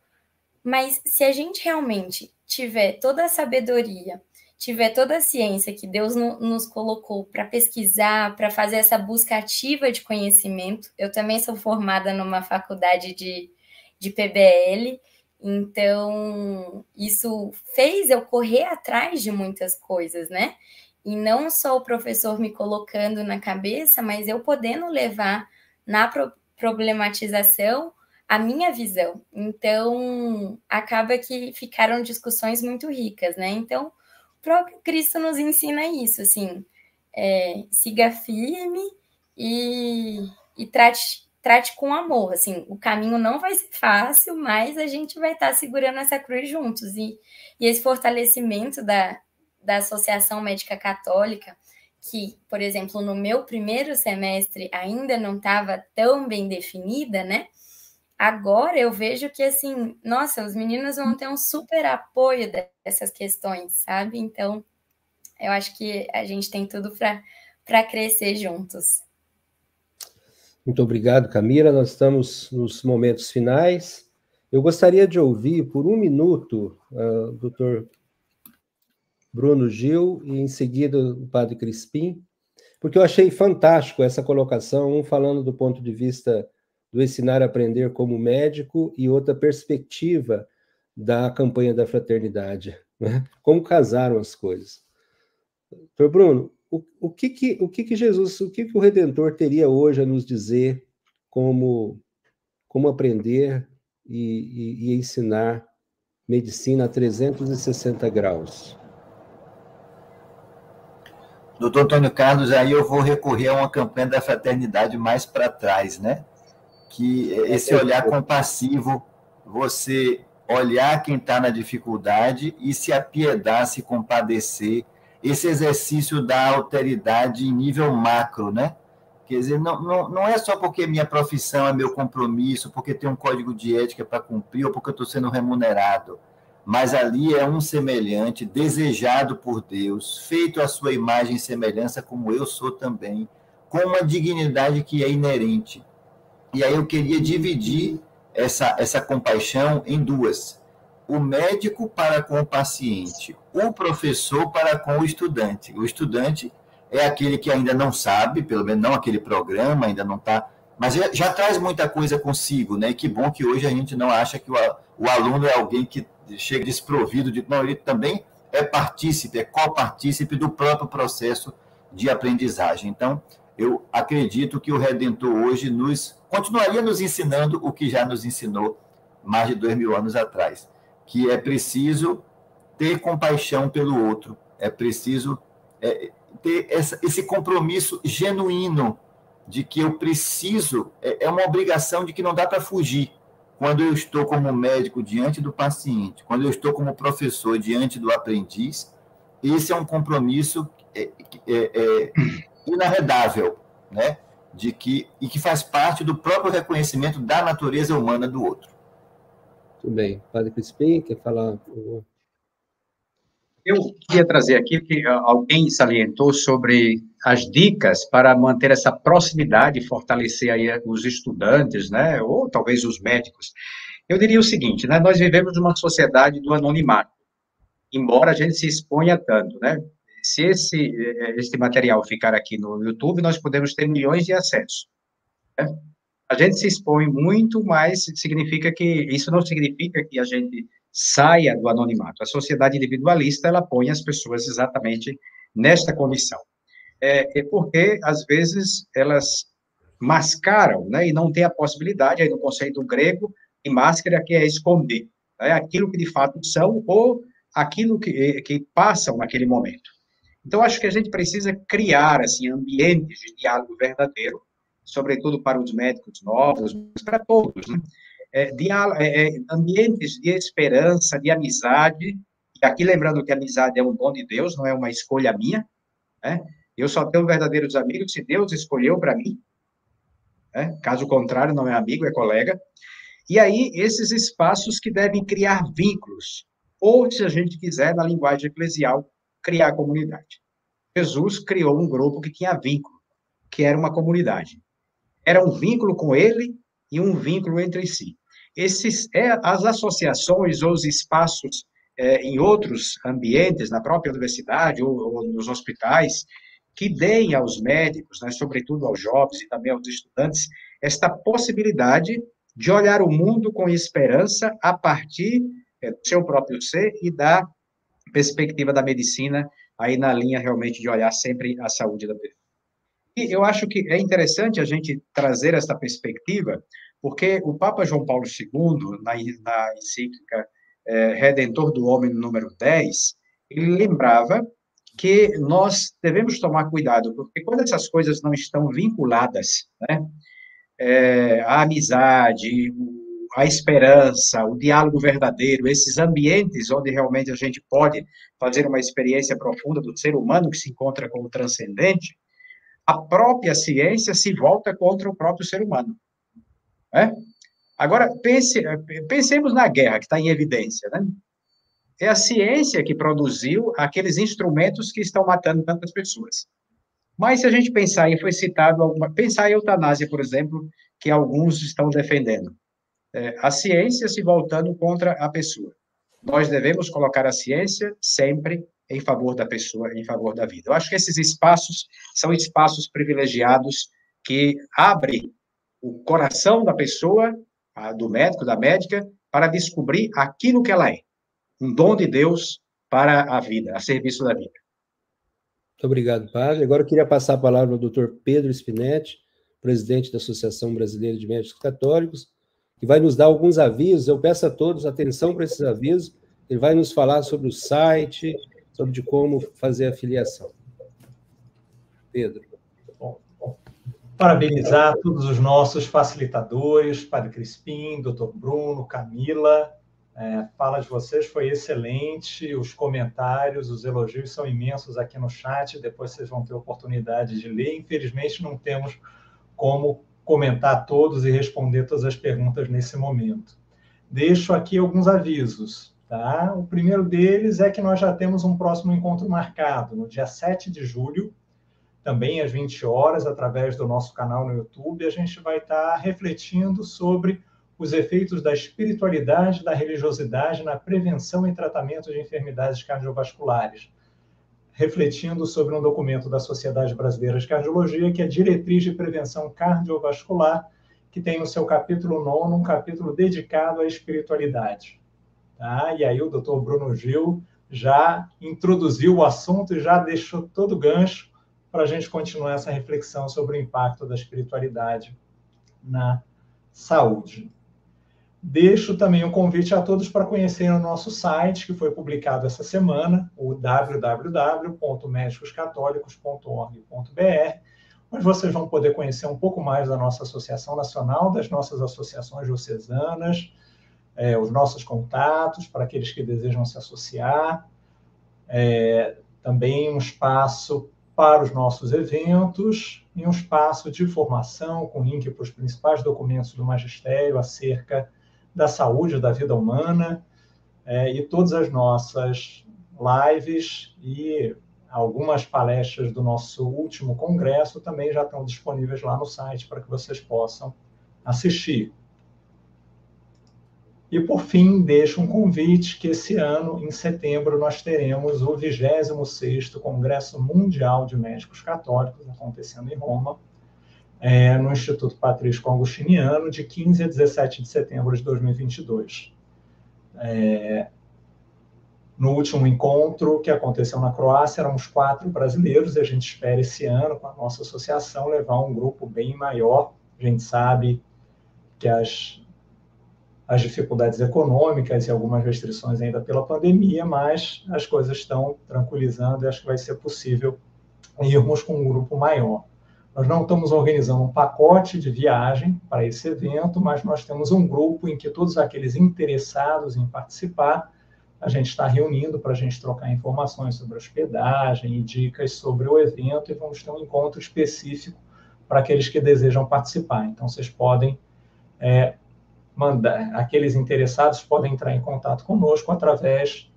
mas se a gente realmente tiver toda a sabedoria, tiver toda a ciência que Deus nos colocou para pesquisar, para fazer essa busca ativa de conhecimento, eu também sou formada numa faculdade de PBL, então isso fez eu correr atrás de muitas coisas, né? E não só o professor me colocando na cabeça, mas eu podendo levar na problematização a minha visão. Então, acaba que ficaram discussões muito ricas, né? Então, o próprio Cristo nos ensina isso, assim, siga firme e trate com amor, assim, o caminho não vai ser fácil, mas a gente vai estar segurando essa cruz juntos, e esse fortalecimento da Associação Médica Católica, que, por exemplo, no meu primeiro semestre ainda não estava tão bem definida, né? Agora eu vejo que, assim, nossa, os meninos vão ter um super apoio dessas questões, sabe? Então, eu acho que a gente tem tudo para crescer juntos. Muito obrigado, Camila. Nós estamos nos momentos finais. Eu gostaria de ouvir, por 1 minuto, o doutor Bruno Gil e, em seguida, o padre Crispim, porque eu achei fantástico essa colocação, um falando do ponto de vista do ensinar a aprender como médico e outra perspectiva da campanha da fraternidade, né? Como casaram as coisas. Doutor Bruno, o que Jesus, o que o Redentor teria hoje a nos dizer como aprender e ensinar medicina a 360 graus? Doutor Antônio Carlos, aí eu vou recorrer a uma campanha da fraternidade mais para trás, né? Que esse olhar compassivo, você olhar quem está na dificuldade e se apiedar, se compadecer, esse exercício da alteridade em nível macro, né? Quer dizer, não é só porque minha profissão é meu compromisso, porque tem um código de ética para cumprir ou porque eu estou sendo remunerado, mas ali é um semelhante, desejado por Deus, feito à sua imagem e semelhança, como eu sou também, com uma dignidade que é inerente. E aí eu queria dividir essa compaixão em duas. O médico para com o paciente, o professor para com o estudante. O estudante é aquele que ainda não sabe, pelo menos não aquele programa, ainda não está, mas já traz muita coisa consigo, né? E que bom que hoje a gente não acha que o aluno é alguém que chega desprovido de... Não, ele também é partícipe, é copartícipe do próprio processo de aprendizagem. Então, eu acredito que o Redentor hoje continuaria nos ensinando o que já nos ensinou mais de 2000 anos atrás, que é preciso ter compaixão pelo outro, é preciso ter esse compromisso genuíno de que eu preciso, é uma obrigação de que não dá para fugir. Quando eu estou como médico diante do paciente, quando eu estou como professor diante do aprendiz, esse é um compromisso inarredável, né? E que faz parte do próprio reconhecimento da natureza humana do outro. Tudo bem. Padre Crispim, quer falar? Eu queria trazer aqui que alguém salientou sobre as dicas para manter essa proximidade e fortalecer aí os estudantes, né, ou talvez os médicos. Eu diria o seguinte, né, nós vivemos numa sociedade do anonimato, embora a gente se exponha tanto, né? Se esse material ficar aqui no YouTube, nós podemos ter milhões de acessos, né? A gente se expõe muito, mas isso não significa que a gente saia do anonimato. A sociedade individualista, ela põe as pessoas exatamente nesta condição. Porque, às vezes, elas mascaram, né, e não tem a possibilidade, aí no conceito grego, de máscara, que é esconder, né, aquilo que de fato são ou aquilo que passam naquele momento. Então, acho que a gente precisa criar, assim, ambientes de diálogo verdadeiro, sobretudo para os médicos novos, para todos, né? Ambientes de esperança, de amizade, e aqui lembrando que a amizade é um dom de Deus, não é uma escolha minha, né? Eu só tenho verdadeiros amigos se Deus escolheu para mim, né? Caso contrário, não é amigo, é colega. E aí, esses espaços que devem criar vínculos, ou, se a gente quiser, na linguagem eclesial, criar comunidade. Jesus criou um grupo que tinha vínculo, que era uma comunidade. Era um vínculo com ele e um vínculo entre si. As associações ou os espaços em outros ambientes, na própria universidade ou nos hospitais, que deem aos médicos, né, sobretudo aos jovens e também aos estudantes, esta possibilidade de olhar o mundo com esperança a partir do seu próprio ser e da perspectiva da medicina aí na linha realmente de olhar sempre a saúde da pessoa. E eu acho que é interessante a gente trazer essa perspectiva, porque o Papa João Paulo II, na encíclica Redentor do Homem, número 10, ele lembrava que nós devemos tomar cuidado, porque quando essas coisas não estão vinculadas, né, a amizade, a esperança, o diálogo verdadeiro, esses ambientes onde realmente a gente pode fazer uma experiência profunda do ser humano que se encontra com o transcendente, a própria ciência se volta contra o próprio ser humano. Né? Agora, pensemos na guerra, que está em evidência. Né? É a ciência que produziu aqueles instrumentos que estão matando tantas pessoas. Mas se a gente pensar, e foi citado, pensar em eutanásia, por exemplo, que alguns estão defendendo. A ciência se voltando contra a pessoa. Nós devemos colocar a ciência sempre em favor da pessoa, em favor da vida. Eu acho que esses espaços são espaços privilegiados que abrem o coração da pessoa, do médico, da médica, para descobrir aquilo que ela é. Um dom de Deus para a vida, a serviço da vida. Muito obrigado, padre. Agora eu queria passar a palavra ao doutor Pedro Spinetti, presidente da Associação Brasileira de Médicos Católicos, que vai nos dar alguns avisos. Eu peço a todos atenção para esses avisos. Ele vai nos falar sobre o site, sobre de como fazer a filiação. Pedro. Bom, parabenizar todos os nossos facilitadores, Padre Crispim, Dr. Bruno, Camila. A fala de vocês foi excelente, os comentários, os elogios são imensos aqui no chat, depois vocês vão ter oportunidade de ler. Infelizmente, não temos como comentar todos e responder todas as perguntas nesse momento. Deixo aqui alguns avisos. Tá? O primeiro deles é que nós já temos um próximo encontro marcado, no dia 7 de julho, também às 20 horas, através do nosso canal no YouTube. A gente vai estar refletindo sobre os efeitos da espiritualidade e da religiosidade na prevenção e tratamento de enfermidades cardiovasculares, refletindo sobre um documento da Sociedade Brasileira de Cardiologia, que é a Diretriz de Prevenção Cardiovascular, que tem no seu capítulo 9 um capítulo dedicado à espiritualidade. Tá? E aí o doutor Bruno Gil já introduziu o assunto e já deixou todo o gancho para a gente continuar essa reflexão sobre o impacto da espiritualidade na saúde. Deixo também um convite a todos para conhecerem o nosso site, que foi publicado essa semana, o www.medicoscatolicos.org.br, onde vocês vão poder conhecer um pouco mais da nossa Associação Nacional, das nossas associações diocesanas, os nossos contatos para aqueles que desejam se associar, também um espaço para os nossos eventos e um espaço de formação com link para os principais documentos do magistério acerca da saúde da vida humana, e todas as nossas lives e algumas palestras do nosso último congresso também já estão disponíveis lá no site para que vocês possam assistir. E, por fim, deixo um convite que esse ano, em setembro, nós teremos o 26º Congresso Mundial de Médicos Católicos, acontecendo em Roma, no Instituto Patrístico Augustiniano, de 15 a 17 de setembro de 2022. No último encontro que aconteceu na Croácia, éramos 4 brasileiros, e a gente espera esse ano, com a nossa associação, levar um grupo bem maior. A gente sabe que as dificuldades econômicas e algumas restrições ainda pela pandemia, mas as coisas estão tranquilizando e acho que vai ser possível irmos com um grupo maior. Nós não estamos organizando um pacote de viagem para esse evento, mas nós temos um grupo em que todos aqueles interessados em participar, a gente está reunindo para a gente trocar informações sobre hospedagem e dicas sobre o evento, e vamos ter um encontro específico para aqueles que desejam participar. Então, vocês podem aqueles interessados podem entrar em contato conosco através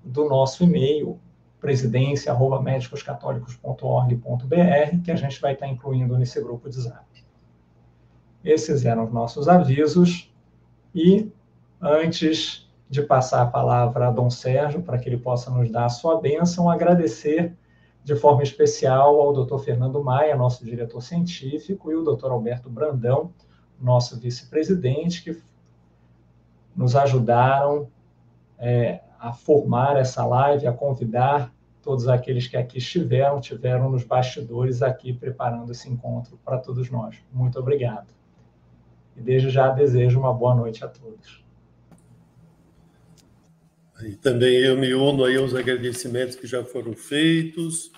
do nosso e-mail, presidência@medicoscatolicos.org.br, que a gente vai estar incluindo nesse grupo de Zap. Esses eram os nossos avisos, e antes de passar a palavra a Dom Sérgio, para que ele possa nos dar a sua bênção, agradecer de forma especial ao Dr. Fernando Maia, nosso diretor científico, e o Dr. Alberto Brandão, nosso vice-presidente, que nos ajudaram a formar essa live, a convidar todos aqueles que aqui tiveram nos bastidores aqui preparando esse encontro para todos nós. Muito obrigado. E desde já desejo uma boa noite a todos. E também eu me uno aí aos agradecimentos que já foram feitos.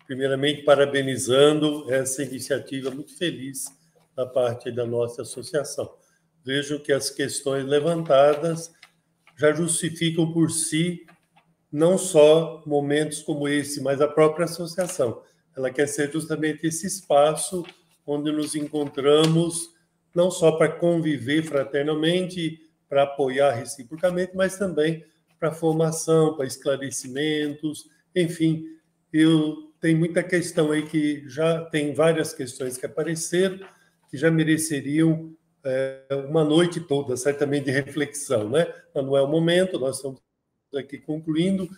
Primeiramente, parabenizando essa iniciativa muito feliz da parte da nossa associação. Vejo que as questões levantadas já justificam por si não só momentos como esse, mas a própria associação. Ela quer ser justamente esse espaço onde nos encontramos, não só para conviver fraternalmente, para apoiar reciprocamente, mas também para formação, para esclarecimentos, enfim. Tem muita questão aí que já tem várias questões que apareceram, que já mereceriam uma noite toda, certamente, de reflexão, né? Mas não é o momento, nós estamos aqui concluindo.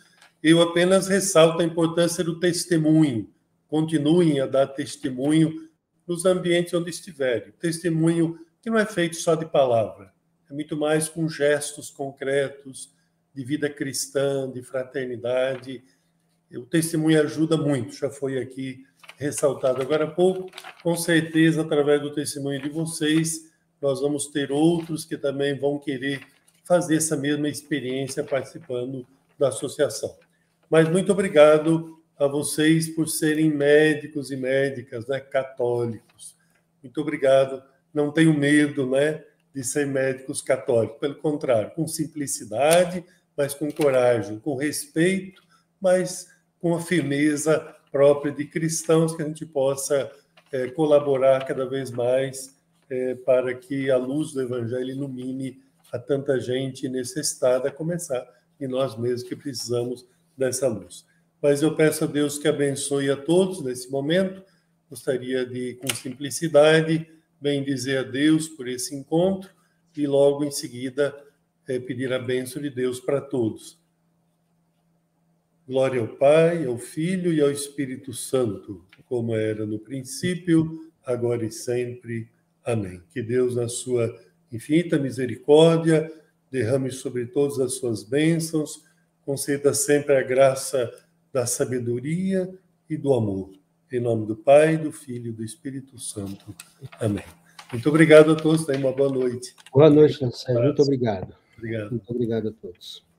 Eu apenas ressalto a importância do testemunho. Continuem a dar testemunho nos ambientes onde estiverem. Testemunho que não é feito só de palavra, é muito mais com gestos concretos de vida cristã, de fraternidade. O testemunho ajuda muito, já foi aqui ressaltado agora há pouco. Com certeza, através do testemunho de vocês, nós vamos ter outros que também vão querer fazer essa mesma experiência participando da associação. Mas muito obrigado a vocês por serem médicos e médicas, né, católicos. Muito obrigado. Não tenho medo, né, de ser médicos católicos. Pelo contrário, com simplicidade, mas com coragem, com respeito, mas com a firmeza própria de cristãos, que a gente possa colaborar cada vez mais para que a luz do Evangelho ilumine a tanta gente necessitada, a começar de nós mesmos que precisamos dessa luz. Mas eu peço a Deus que abençoe a todos nesse momento. Gostaria de, com simplicidade, bendizer a Deus por esse encontro e logo em seguida pedir a bênção de Deus para todos. Glória ao Pai, ao Filho e ao Espírito Santo, como era no princípio, agora e sempre. Amém. Que Deus, na sua infinita misericórdia, derrame sobre todas as suas bênçãos, conceda sempre a graça da sabedoria e do amor. Em nome do Pai, do Filho e do Espírito Santo. Amém. Muito obrigado a todos. Tenham uma boa noite. Boa noite, Sérgio. Muito obrigado. Obrigado. Muito obrigado a todos.